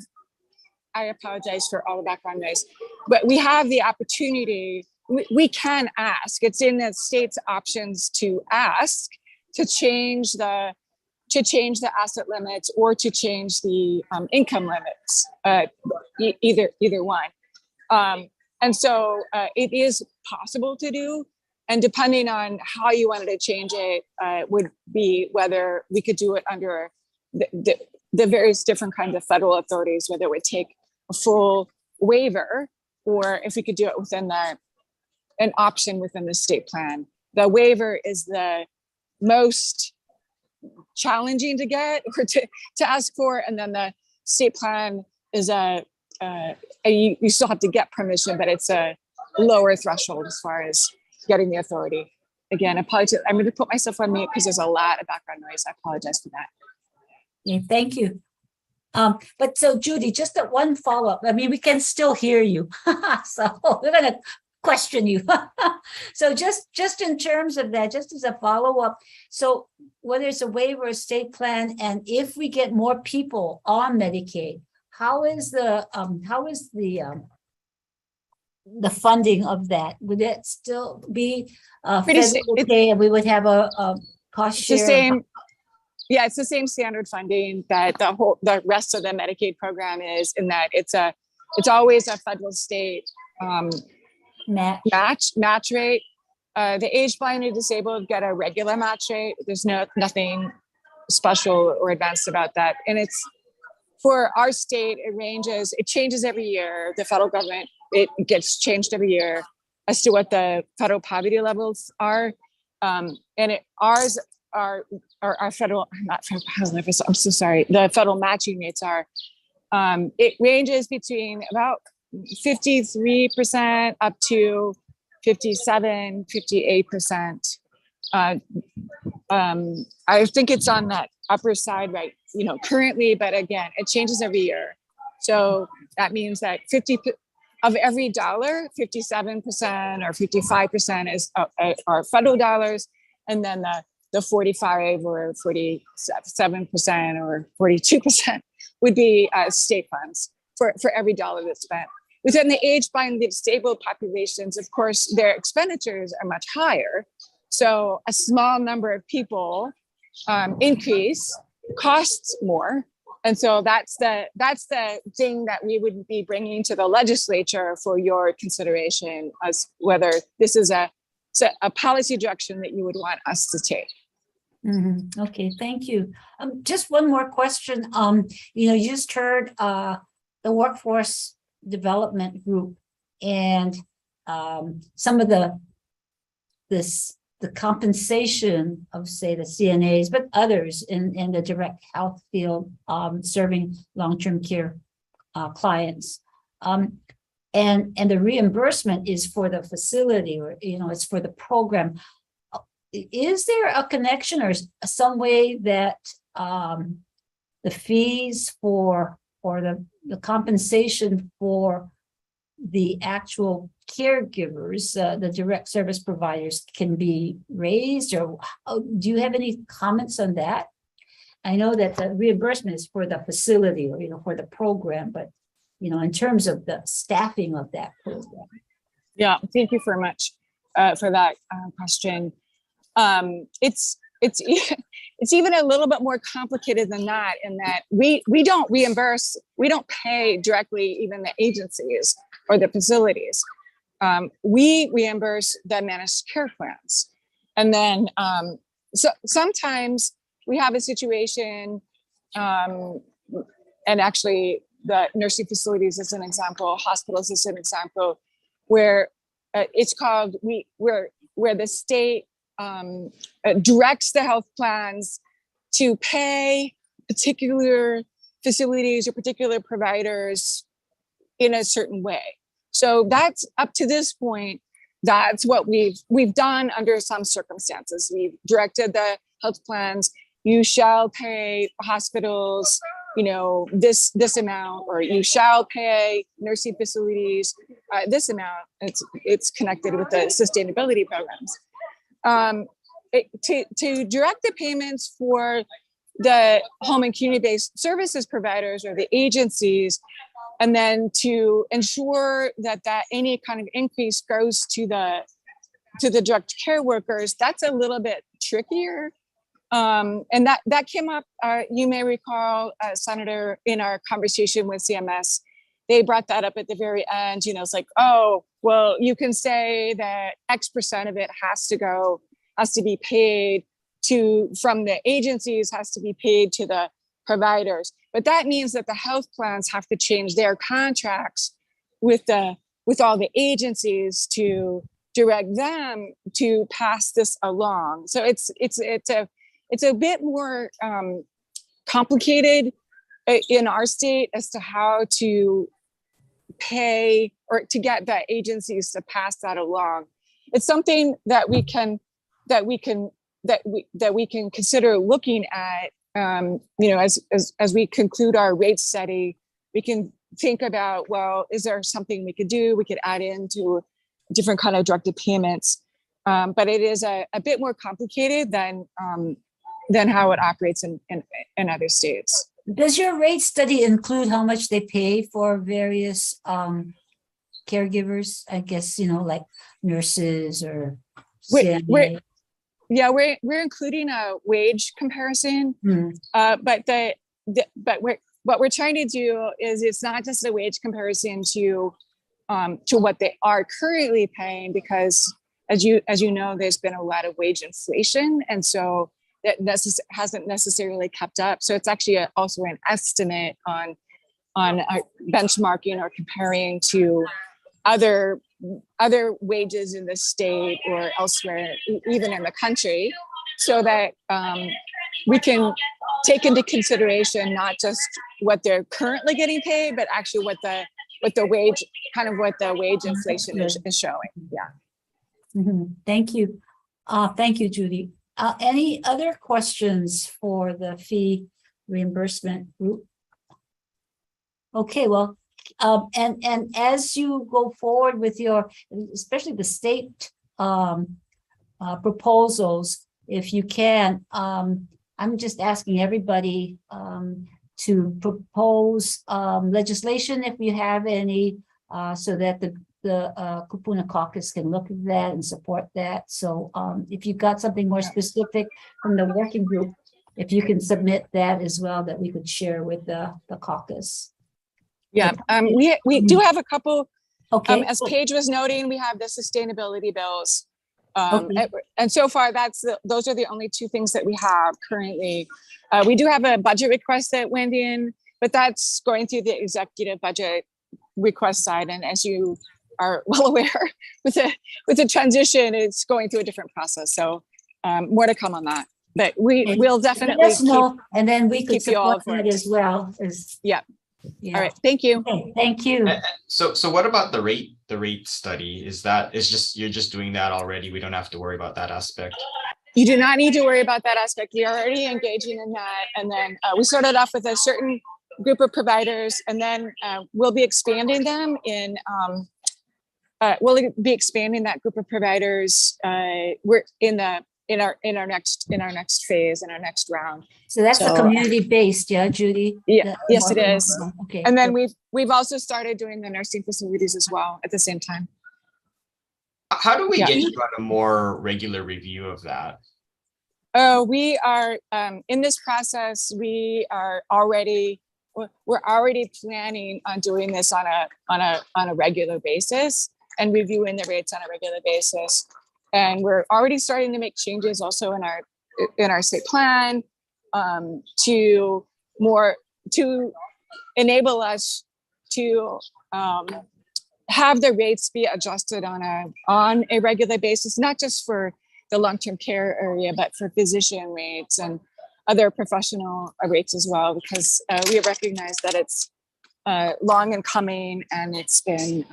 I apologize for all the background noise, but we have the opportunity, we can ask, it's in the state's options to ask to change the asset limits or to change the income limits, either one. And so it is possible to do, and depending on how you wanted to change it, would be whether we could do it under the various different kinds of federal authorities, whether it would take a full waiver, or if we could do it within an option within the state plan. The waiver is the most challenging to get or to ask for, and then the state plan is you still have to get permission, but it's lower threshold as far as getting the authority. Again, apologize. I'm going to put myself on mute because there's a lot of background noise. I apologize for that. Okay, thank you. But so Judy, just that one follow-up. I mean, we can still hear you. So we're gonna question you. So just in terms of that, just as a follow-up, so whether it's a waiver or state plan, and if we get more people on Medicaid, how is the funding of that? Would it still be Pretty federal pay, and we would have a cost It's the share? same. Yeah, it's the same standard funding that the rest of the Medicaid program is, in that it's always a federal state match rate. The age blind and disabled get a regular match rate. There's nothing special or advanced about that. And it's for our state, it changes every year. The federal government, it gets changed every year as to what the federal poverty levels are. And ours are our federal, not federal poverty levels, I'm so sorry. The federal matching rates are, it ranges between about 53% up to 57, 58%. I think it's on that upper side, right? Currently, but again, it changes every year. So that means that of every dollar, 57% or 55% is are federal dollars, and then the 45 or 47% or 42% would be state funds for every dollar that's spent. Within the age blind, the disabled populations, of course, their expenditures are much higher. So a small number of people increase costs more. And so that's the thing that we would be bringing to the legislature for your consideration, as whether this is a policy direction that you would want us to take. Mm-hmm. Okay, thank you. Just one more question. You just heard the workforce development group and some of the compensation of, say, the CNAs, but others in the direct health field serving long-term care clients. And the reimbursement is for the facility, or it's for the program. Is there a connection or some way that the fees or the compensation for the actual caregivers, the direct service providers, can be raised? Or do you have any comments on that? I know that the reimbursement is for the facility, or for the program, but in terms of the staffing of that program. Yeah, thank you very much for that question. It's even a little bit more complicated than that, in that we don't reimburse, we don't pay directly even the agencies or the facilities. We reimburse the managed care plans. And then so sometimes we have a situation, and actually the nursing facilities as an example, hospitals as an example, where it's called, where the state directs the health plans to pay particular facilities or particular providers in a certain way. So that's up to this point, that's what we've done under some circumstances. We've directed the health plans, you shall pay hospitals, this amount, or you shall pay nursing facilities this amount. It's connected with the sustainability programs. To direct the payments for the home and community-based services providers or the agencies, and then to ensure that any kind of increase goes to the direct care workers, that's a little bit trickier. And that came up, you may recall, Senator, in our conversation with CMS, they brought that up at the very end. It's like, oh, well, you can say that X% of it has to be paid from the agencies, has to be paid to the providers. But that means that the health plans have to change their contracts with all the agencies to direct them to pass this along. So it's a bit more complicated in our state as to how to pay or to get the agencies to pass that along. It's something that we can consider looking at. As we conclude our rate study, we can think about, well, is there something we could do? We could add into different kind of directed payments, but it is a bit more complicated than how it operates in other states. Does your rate study include how much they pay for various caregivers? I guess, like nurses or CNA. We're including a wage comparison, Hmm. but what we're trying to do is it's not just a wage comparison to what they are currently paying, because as you know, there's been a lot of wage inflation, and so that hasn't necessarily kept up. So it's actually also an estimate on benchmarking or comparing to other wages in the state or elsewhere, even in the country, so that we can take into consideration not just what they're currently getting paid, but actually what the wage inflation is showing. Yeah. Mhm. Thank you. Thank you, Judy. Any other questions for the fee reimbursement group? Okay, well, and as you go forward with your, especially the state proposals, if you can, I'm just asking everybody to propose legislation if you have any, so that the Kupuna Caucus can look at that and support that. So if you've got something more specific from the working group, if you can submit that as well, that we could share with the caucus. Yeah, we do have a couple. Okay. As Paige was noting, we have the sustainability bills. Okay. And so far, those are the only two things that we have currently. We do have a budget request that went in, but that's going through the executive budget request side. And as you are well aware, with the transition, it's going through a different process. So more to come on that. But we'll definitely let us know, and then we could keep you all support that as well. Yeah. Yeah. All right. Thank you. Okay, thank you. So what about the rate study? You're just doing that already? We don't have to worry about that aspect? You do not need to worry about that aspect. We are already engaging in that. And then we started off with a certain group of providers, and then we'll be expanding them we'll be expanding that group of providers. We're in our next phase, in our next round. So that's the community-based, yeah, Judy? Yeah, yes, it is. Okay. And then we've also started doing the nursing facilities as well at the same time. How do we get you on a more regular review of that? We are in this process. We're already planning on doing this on a regular basis and reviewing the rates on a regular basis. And we're already starting to make changes also in our state plan to enable us to have the rates be adjusted on a regular basis, not just for the long-term care area, but for physician rates and other professional rates as well, because we recognize that it's long in coming and it's been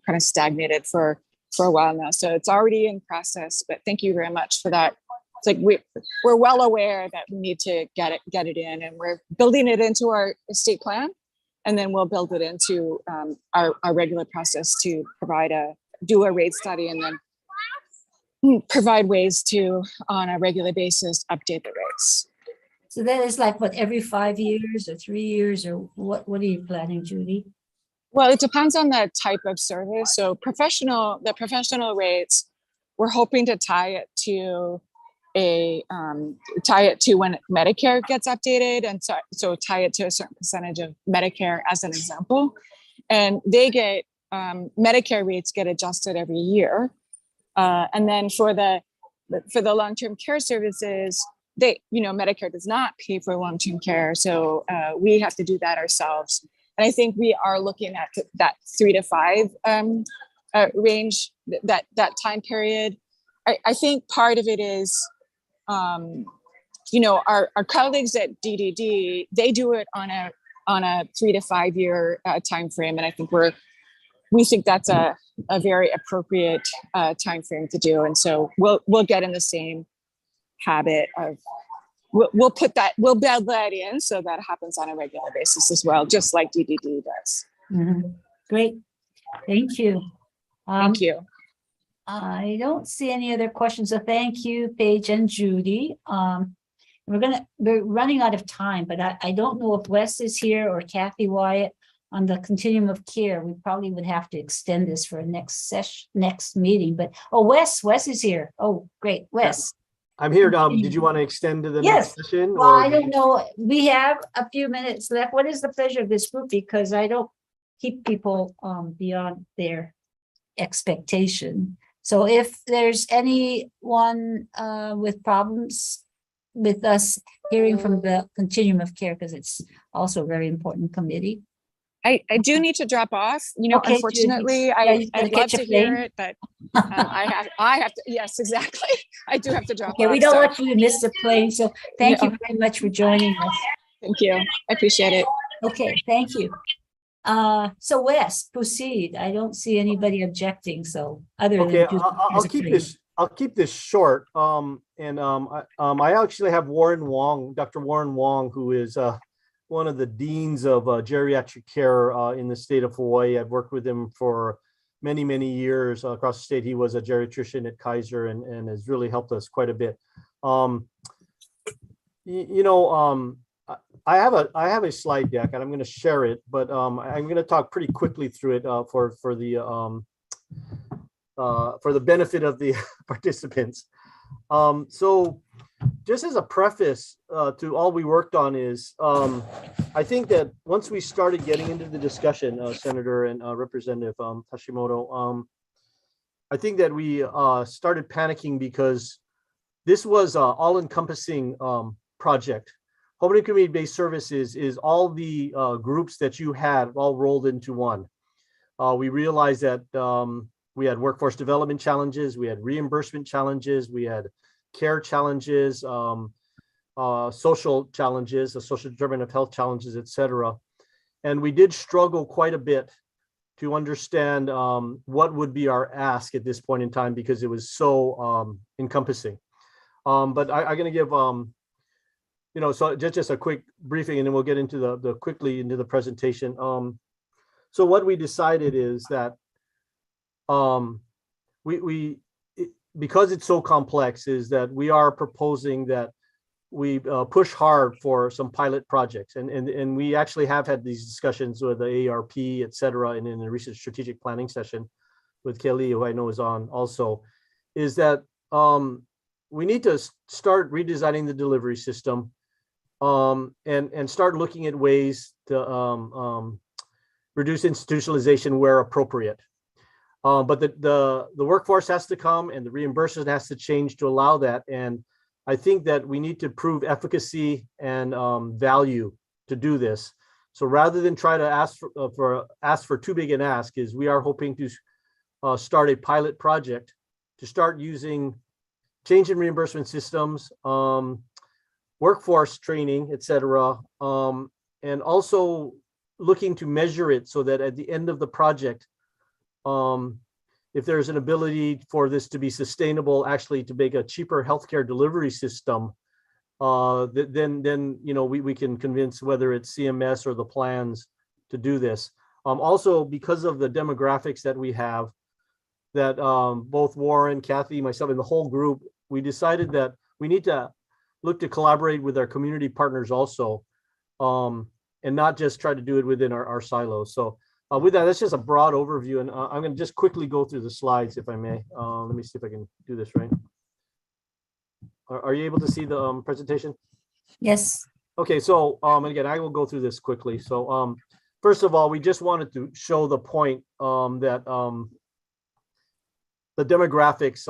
kind of stagnated for a while now. So it's already in process, but thank you very much for that. It's like we're well aware that we need to get it in, and we're building it into our state plan, and then we'll build it into our regular process to do a rate study, and then provide ways to, on a regular basis, update the rates. So that is like what, every 5 years or 3 years, or what are you planning, Judy? Well, it depends on the type of service. So the professional rates, we're hoping to tie it to when Medicare gets updated, and so tie it to a certain percentage of Medicare as an example. And they get Medicare rates get adjusted every year. And then for the long-term care services, Medicare does not pay for long-term care, so we have to do that ourselves. And I think we are looking at that 3 to 5 range, that time period. I think part of it is, our colleagues at DDD, they do it on a 3 to 5 year time frame, and I think we're we think that's a very appropriate timeframe to do. And so we'll get in the same habit of we'll build that in so that happens on a regular basis as well, just like DDD does. Mhm. Great, thank you. Thank you. I don't see any other questions, so thank you, Paige and Judy. We're running out of time, but I don't know if Wes is here or Kathy Wyatt on the continuum of care. We probably would have to extend this for a next meeting, but, oh, Wes is here. Oh, great, Wes. I'm here. Did you want to extend to the Yes. next session? Well, I don't know. We have a few minutes left. What is the pleasure of this group? Because I don't keep people beyond their expectation. So if there's anyone with problems with us hearing from the continuum of care, because it's also a very important committee. I do need to drop off. Okay, unfortunately, Judy. Yeah, you gotta I'd love catch a to hear plane. it, but I have to. Yes, exactly. I do have to drop Okay, off. we don't so want you to miss the plane, so thank you No. very much for joining us. Thank you. I appreciate it. Okay, thank you. So Wes, proceed. I don't see anybody objecting, so other than. Okay, just I'll as a keep plane. this. I'll keep this short. I actually have Dr. Warren Wong, who is one of the deans of geriatric care in the state of Hawaii. I've worked with him for many, many years across the state. He was a geriatrician at Kaiser and has really helped us quite a bit. I have a slide deck and I'm going to share it, but I'm going to talk pretty quickly through it for the benefit of the participants. So just as a preface to all we worked on is, I think that once we started getting into the discussion, Senator and Representative Hashimoto, I think that we started panicking because this was an all-encompassing project. Home and community-based services is all the groups that you had all rolled into one. We realized that we had workforce development challenges, we had reimbursement challenges, we had care challenges, social challenges, the social determinant of health challenges, et cetera. And we did struggle quite a bit to understand what would be our ask at this point in time because it was so encompassing. But I'm going to give, so just a quick briefing, and then we'll get into the quickly into the presentation. So what we decided is that because it's so complex, is that we are proposing that we push hard for some pilot projects, and we actually have had these discussions with the ARP, et cetera, and in the recent strategic planning session with Kelly, who I know is on also, is that we need to start redesigning the delivery system and start looking at ways to reduce institutionalization where appropriate. But the workforce has to come and the reimbursement has to change to allow that. And I think that we need to prove efficacy and value to do this. So rather than try to ask for too big an ask, is we are hoping to start a pilot project to start using change in reimbursement systems, workforce training, et cetera, and also looking to measure it so that at the end of the project, if there's an ability for this to be sustainable, actually to make a cheaper healthcare delivery system, then we can convince whether it's CMS or the plans to do this. Also, because of the demographics that we have, that both Warren, Kathy, myself, and the whole group, we decided that we need to look to collaborate with our community partners also, and not just try to do it within our silos. So with that, that's just a broad overview, and I'm going to just quickly go through the slides, if I may. Let me see if I can do this right. Are you able to see the presentation? Yes. Okay, so and again, I will go through this quickly. So first of all, we just wanted to show the point that the demographics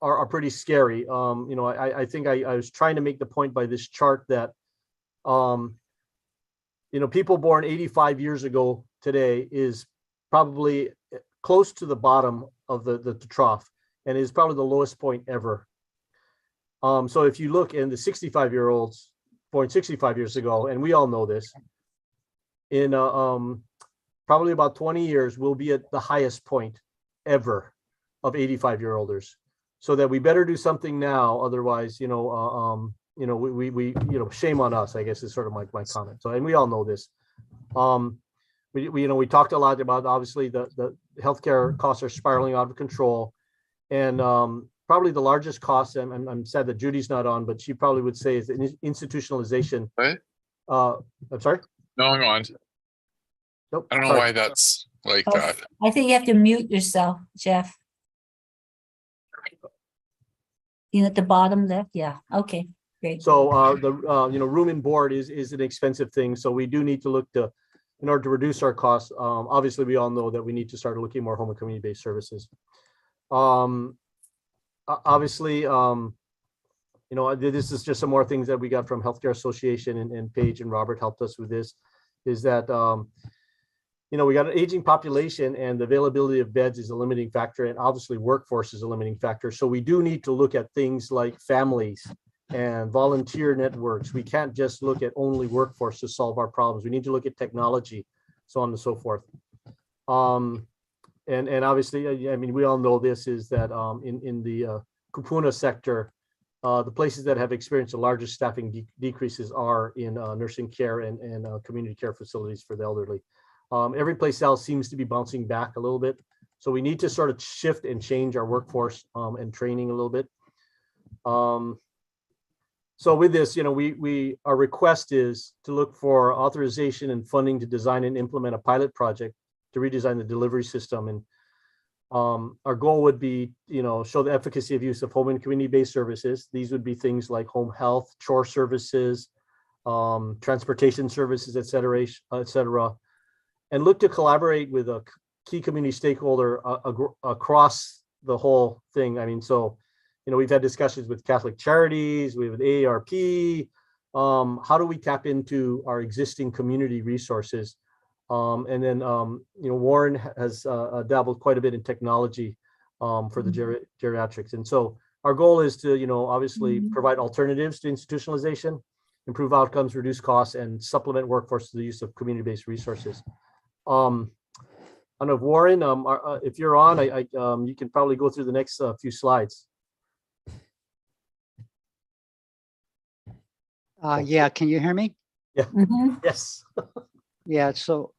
are pretty scary. I think I was trying to make the point by this chart that people born 85 years ago today is probably close to the bottom of the trough, and is probably the lowest point ever. So if you look in the 65-year-olds born 65 years ago, and we all know this, in probably about 20 years, we'll be at the highest point ever of 85-year-olders. So that we better do something now, otherwise, you know, we shame on us, I guess is sort of my comment. So, and we all know this. We talked a lot about, obviously, the healthcare costs are spiraling out of control, and probably the largest cost, and I'm sad that Judy's not on, but she probably would say, is institutionalization. What? I'm sorry? No, I'm on. Nope. I don't know sorry. why that's like Oh, that. I think you have to mute yourself, Jeff. You know, at the bottom left, yeah, okay, great. So the room and board is an expensive thing. So we do need to look to, in order to reduce our costs. Obviously, we all know that we need to start looking more home and community-based services. Obviously, this is just some more things that we got from Healthcare Association, and Paige and Robert helped us with this. Is that we got an aging population, and the availability of beds is a limiting factor, and obviously workforce is a limiting factor. So we do need to look at things like families and volunteer networks. We can't just look at only workforce to solve our problems. We need to look at technology, so on and so forth. And obviously, I mean, we all know this, is that in the Kupuna sector, the places that have experienced the largest staffing decreases are in nursing care and community care facilities for the elderly. Every place else seems to be bouncing back a little bit. So we need to sort of shift and change our workforce and training a little bit. So with this, our request is to look for authorization and funding to design and implement a pilot project to redesign the delivery system. And our goal would be, show the efficacy of use of home and community-based services. These would be things like home health, chore services, transportation services, et cetera, and look to collaborate with a key community stakeholder across the whole thing. I mean, so, we've had discussions with Catholic Charities, we have AARP. How do we tap into our existing community resources? And then, Warren has dabbled quite a bit in technology for the geriatrics. And so our goal is to, obviously provide alternatives to institutionalization, improve outcomes, reduce costs, and supplement workforce through the use of community-based resources. I don't know if Warren, if you're on, you can probably go through the next few slides. Yeah, can you hear me? Yeah. Mhm. Yes. Yeah, so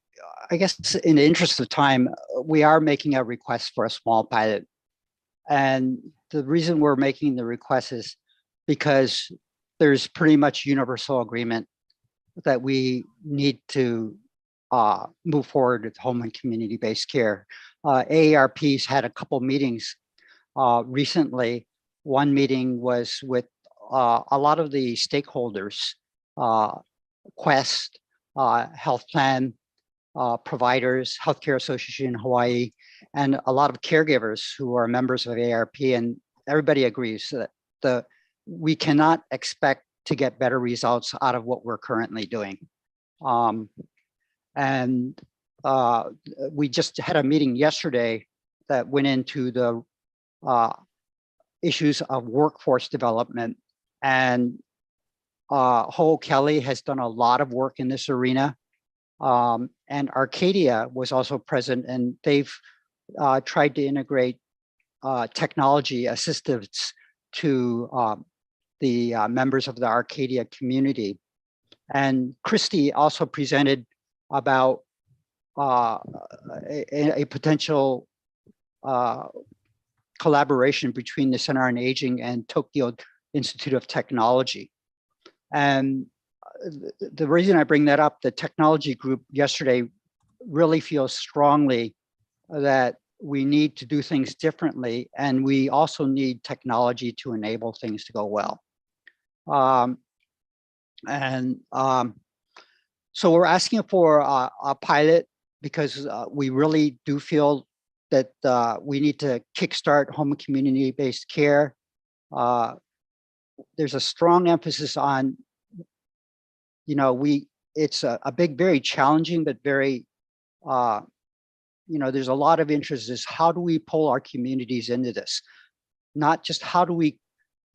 I guess in the interest of time, we are making a request for a small pilot. And the reason we're making the request is because there's pretty much universal agreement that we need to move forward with home and community-based care. AARP's had a couple meetings recently. One meeting was with a lot of the stakeholders, Quest, health plan providers, Healthcare Association in Hawaii, and a lot of caregivers who are members of AARP, and everybody agrees that we cannot expect to get better results out of what we're currently doing. We just had a meeting yesterday that went into the issues of workforce development, and Ho Kelly has done a lot of work in this arena. And Arcadia was also present, and they've tried to integrate technology assistance to the members of the Arcadia community. And Christy also presented about a potential collaboration between the Center on Aging and Tokyo Institute of Technology. And the reason I bring that up, the technology group yesterday really feels strongly that we need to do things differently, and we also need technology to enable things to go well. So we're asking for a pilot because we really do feel that we need to kickstart home and community-based care. There's a strong emphasis on, it's a big, very challenging, but very, there's a lot of interest is how do we pull our communities into this? Not just how do we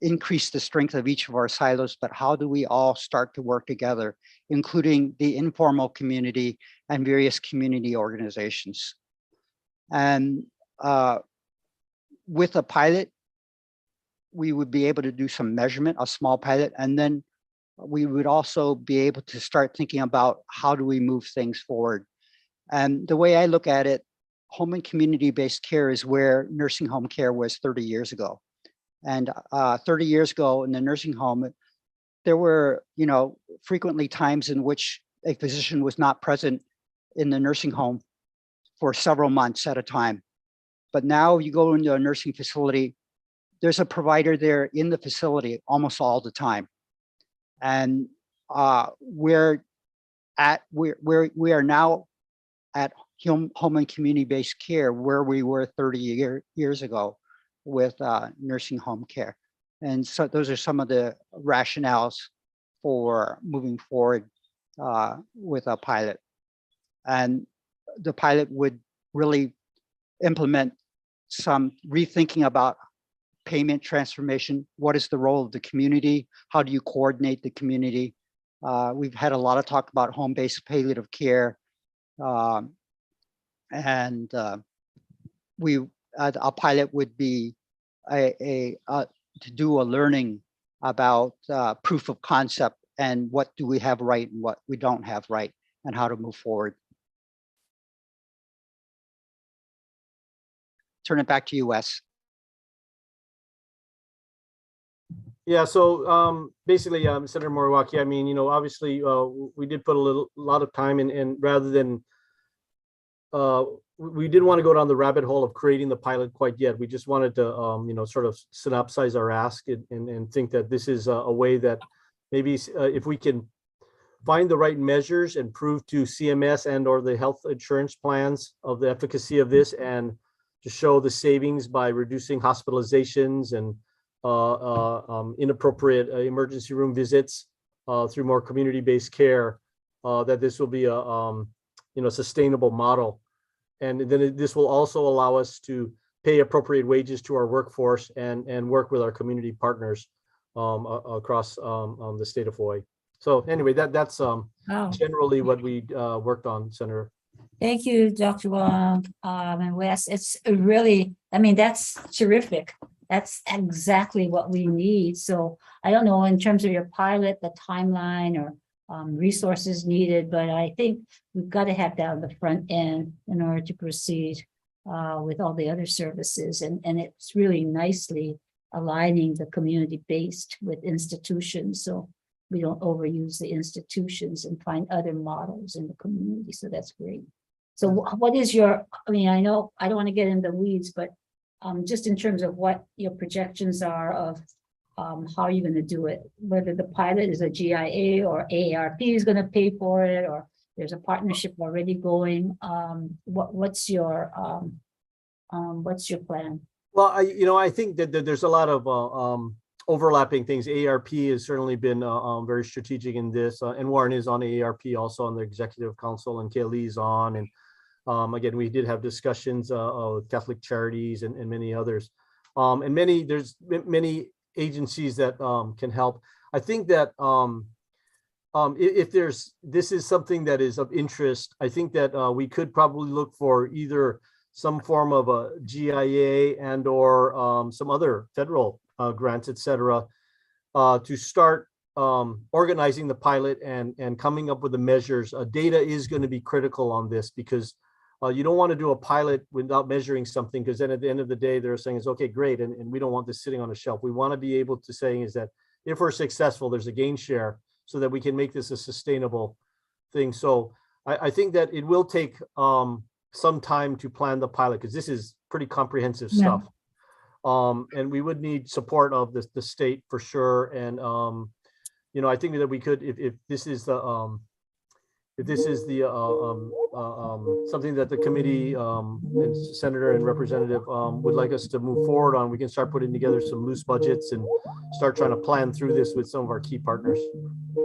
increase the strength of each of our silos, but how do we all start to work together, including the informal community and various community organizations. And with a pilot, we would be able to do some measurement, a small pilot, and then we would also be able to start thinking about how do we move things forward. And the way I look at it, home and community-based care is where nursing home care was 30 years ago. And 30 years ago in the nursing home, there were, frequently times in which a physician was not present in the nursing home for several months at a time. But now you go into a nursing facility, there's a provider there in the facility almost all the time. And we are now at home and community-based care where we were 30 years ago with nursing home care. And so those are some of the rationales for moving forward with a pilot. And the pilot would really implement some rethinking about payment transformation. What is the role of the community? How do you coordinate the community? We've had a lot of talk about home-based palliative care. And a pilot would be to do a learning about proof of concept and what do we have right and what we don't have right and how to move forward. Turn it back to you, Wes. Yeah, so basically, Senator Moriwaki, I mean, obviously we did put a lot of time in, and rather than we didn't want to go down the rabbit hole of creating the pilot quite yet. We just wanted to, sort of synopsize our ask and think that this is a way that maybe if we can find the right measures and prove to CMS and or the health insurance plans of the efficacy of this, and to show the savings by reducing hospitalizations and inappropriate emergency room visits through more community-based care, that this will be a sustainable model. And then this will also allow us to pay appropriate wages to our workforce and work with our community partners across the state of Hawaii. So anyway, that's generally what we worked on, Senator. Thank you, Dr. Wong and Wes. It's really, that's terrific. That's exactly what we need. So I don't know in terms of your pilot, the timeline or resources needed, but I think we've got to have that on the front end in order to proceed with all the other services. And it's really nicely aligning the community-based with institutions. So we don't overuse the institutions and find other models in the community. So that's great. So what is your, I know I don't want to get in the weeds, but just in terms of what your projections are of how you're going to do it, whether the pilot is a GIA or AARP is going to pay for it, or there's a partnership already going. What's your plan? Well, I think that there's a lot of overlapping things. AARP has certainly been very strategic in this, and Warren is on AARP also on the executive council, and Kaylee is on, and again, we did have discussions with Catholic Charities and many others, and there's many agencies that can help. I think that if this is something that is of interest, I think that we could probably look for either some form of a GIA and or some other federal grants, et cetera, to start organizing the pilot and coming up with the measures. Data is going to be critical on this, because you don't want to do a pilot without measuring something, because then at the end of the day, they're saying it's okay, great, and we don't want this sitting on a shelf. We want to be able to say is that if we're successful, there's a gain share so that we can make this a sustainable thing. So I think that it will take some time to plan the pilot, because this is pretty comprehensive stuff. And we would need support of the state for sure. And I think that we could, if this is the something that the committee and senator and representative would like us to move forward on, we can start putting together some loose budgets and start trying to plan through this with some of our key partners.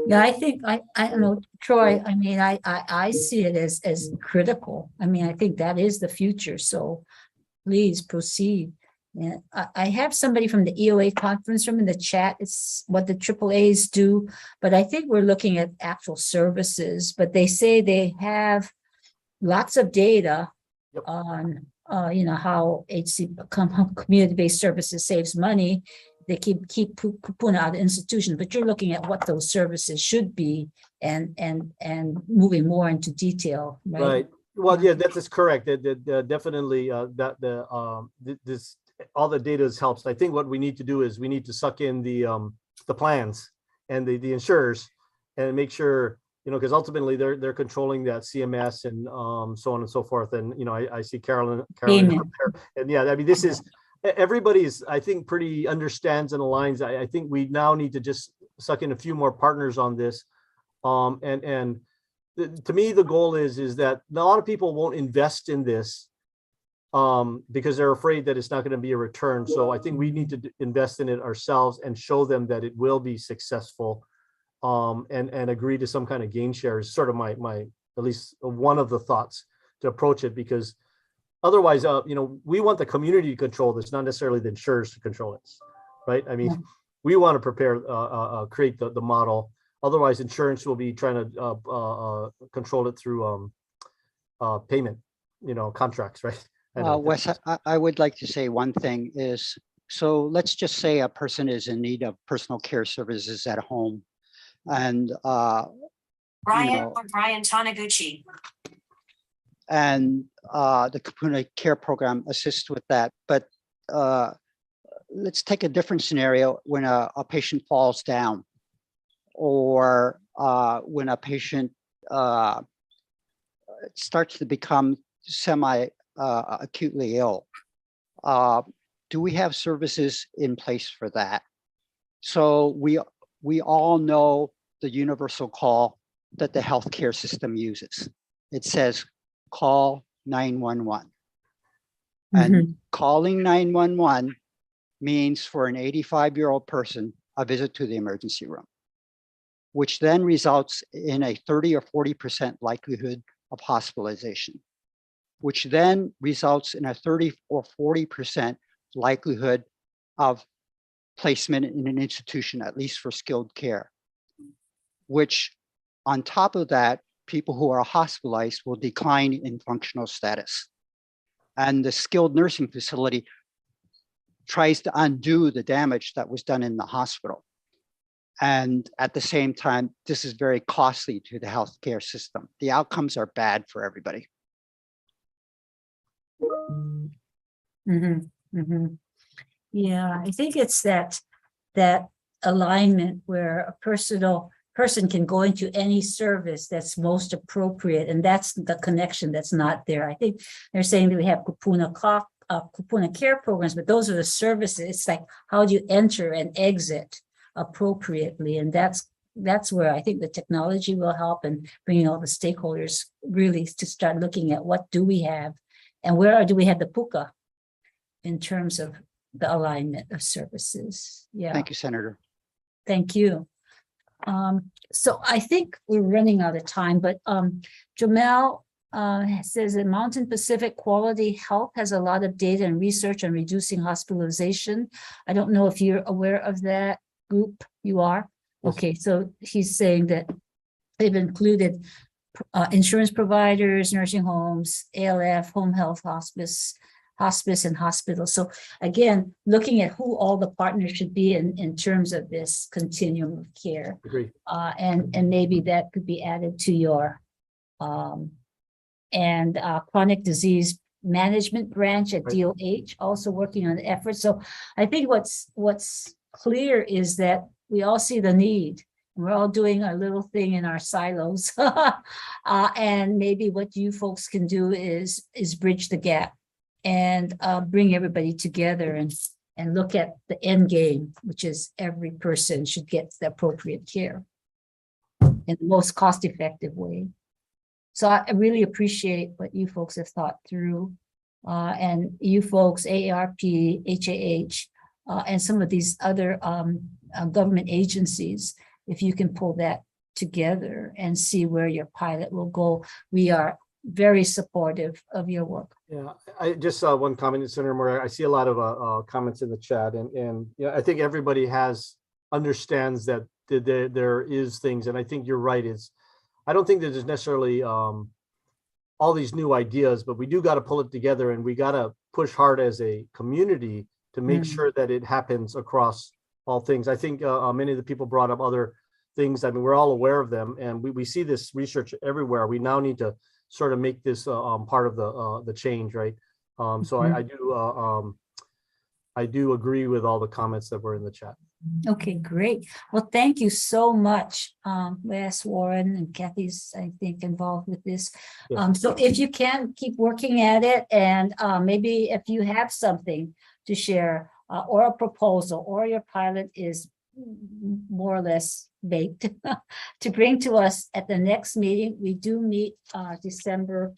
Yeah, I think I don't know, Troy. I see it as critical. I think that is the future. So please proceed. Yeah, I have somebody from the EOA conference room in the chat. It's what the AAAs do, but I think we're looking at actual services, but they say they have lots of data Yep. on, how community-based services saves money. They keep Kupuna out of institutions, but you're looking at what those services should be and moving more into detail, right? Right. Well, yeah, that is correct. Definitely this all the data helps. I think what we need to do is we need to suck in the plans and the insurers and make sure, because ultimately they're controlling that CMS and so on and so forth. And I see Carolyn up there. And yeah, I mean, this is everybody's, I think, pretty understands and aligns. I think we now need to just suck in a few more partners on this. And to me, the goal is that a lot of people won't invest in this because they're afraid that it's not going to be a return. So I think we need to invest in it ourselves and show them that it will be successful, and agree to some kind of gain share is sort of my at least one of the thoughts to approach it, because otherwise, we want the community to control this, not necessarily the insurers to control it, right? I mean, we want to prepare, create the model. Otherwise, insurance will be trying to control it through payment, contracts, right? Wes, I would like to say one thing is, so let's just say a person is in need of personal care services at home, and Brian Taniguchi. And the Kupuna Care Program assists with that. But let's take a different scenario when a patient falls down, or when a patient starts to become acutely ill. Do we have services in place for that? So we all know the universal call that the healthcare system uses. It says, call 911. And calling 911 means for an 85-year-old person, a visit to the emergency room, which then results in a 30 or 40% likelihood of hospitalization, which then results in a 30 or 40% likelihood of placement in an institution, at least for skilled care, which on top of that, people who are hospitalized will decline in functional status. And the skilled nursing facility tries to undo the damage that was done in the hospital. And at the same time, this is very costly to the healthcare system. The outcomes are bad for everybody. Yeah, I think it's that alignment where a person can go into any service that's most appropriate, and that's the connection that's not there. I think they're saying that we have Kupuna Care programs, but those are the services. It's like, how do you enter and exit appropriately? And that's where I think the technology will help, and bringing all the stakeholders really to start looking at what do we have and where do we have the PUCA in terms of the alignment of services. Yeah. Thank you, Senator. Thank you. So I think we're running out of time, but Jamel says that Mountain Pacific Quality Health has a lot of data and research on reducing hospitalization. I don't know if you're aware of that group. You are? Okay, so he's saying that they've included insurance providers, nursing homes, ALF, home health, hospice, and hospitals. So again, looking at who all the partners should be in terms of this continuum of care. Agree. And maybe that could be added to your chronic disease management branch at DOH, also working on the efforts. So I think what's clear is that we all see the need. We're all doing our little thing in our silos. And maybe what you folks can do is bridge the gap and bring everybody together and look at the end game, which is every person should get the appropriate care in the most cost-effective way. So I really appreciate what you folks have thought through, and you folks, AARP, HAH, and some of these other government agencies, if you can pull that together and see where your pilot will go. We are very supportive of your work. Yeah, I just saw one comment, Senator Moore. I see a lot of comments in the chat, and yeah, I think everybody understands that there is things, and I think you're right. I don't think that there's necessarily all these new ideas, but we do got to pull it together, and we got to push hard as a community to make sure that it happens across all things. I think many of the people brought up other things. I mean, we're all aware of them, and we see this research everywhere. We now need to sort of make this part of the change, right? So I do agree with all the comments that were in the chat. Okay, great. Well, thank you so much, Wes, Warren, and Kathy's, I think, involved with this. Yes. So if you can, keep working at it, and maybe if you have something to share, or a proposal, or your pilot is more or less baked to bring to us at the next meeting. We do meet December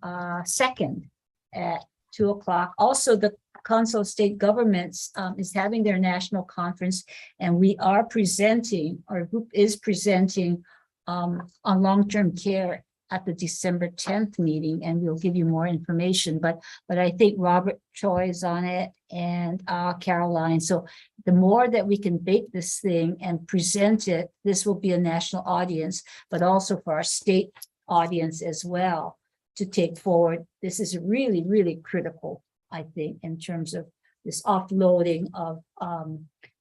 2nd at 2:00. Also, the Council of State Governments is having their national conference, and we are presenting, our group is presenting on long-term care at the December 10th meeting, and we'll give you more information. But I think Robert Choi is on it, and Caroline. So the more that we can bake this thing and present it, this will be a national audience, but also for our state audience as well to take forward. This is really, really critical, I think, in terms of this offloading of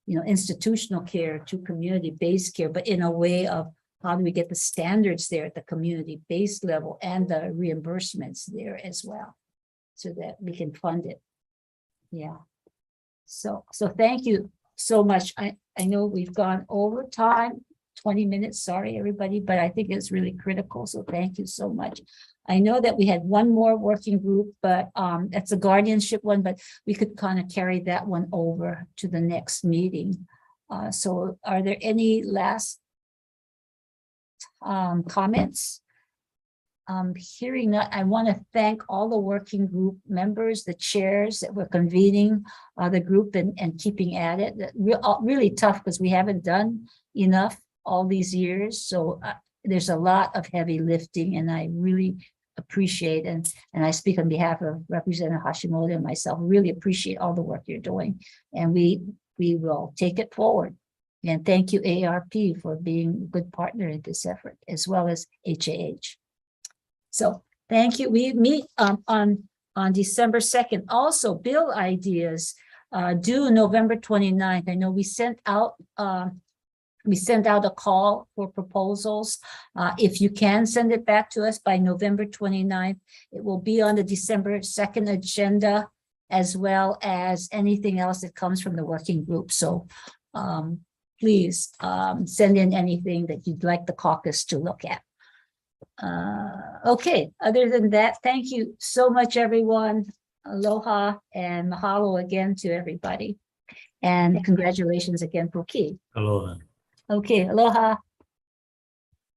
institutional care to community-based care, but in a way of how do we get the standards there at the community-based level and the reimbursements there as well, so that we can fund it. Yeah. So thank you so much. I know we've gone over time, 20 minutes, sorry, everybody, but I think it's really critical. So thank you so much. I know that we had one more working group, but it's a guardianship one, but we could kind of carry that one over to the next meeting. So are there any last comments? Hearing that, I want to thank all the working group members, the chairs that were convening the group and keeping at it. Really tough because we haven't done enough all these years. So there's a lot of heavy lifting, and I really appreciate, and I speak on behalf of Representative Hashimoto and myself, really appreciate all the work you're doing, and we will take it forward. And thank you, ARP, for being a good partner in this effort, as well as HAH. So thank you. We meet on December 2nd. Also, bill ideas due November 29th. I know we sent out a call for proposals. If you can send it back to us by November 29th, it will be on the December 2nd agenda, as well as anything else that comes from the working group. So please send in anything that you'd like the caucus to look at. Okay, other than that, thank you so much, everyone. Aloha and mahalo again to everybody. And congratulations again, Puki. Aloha. Okay, aloha.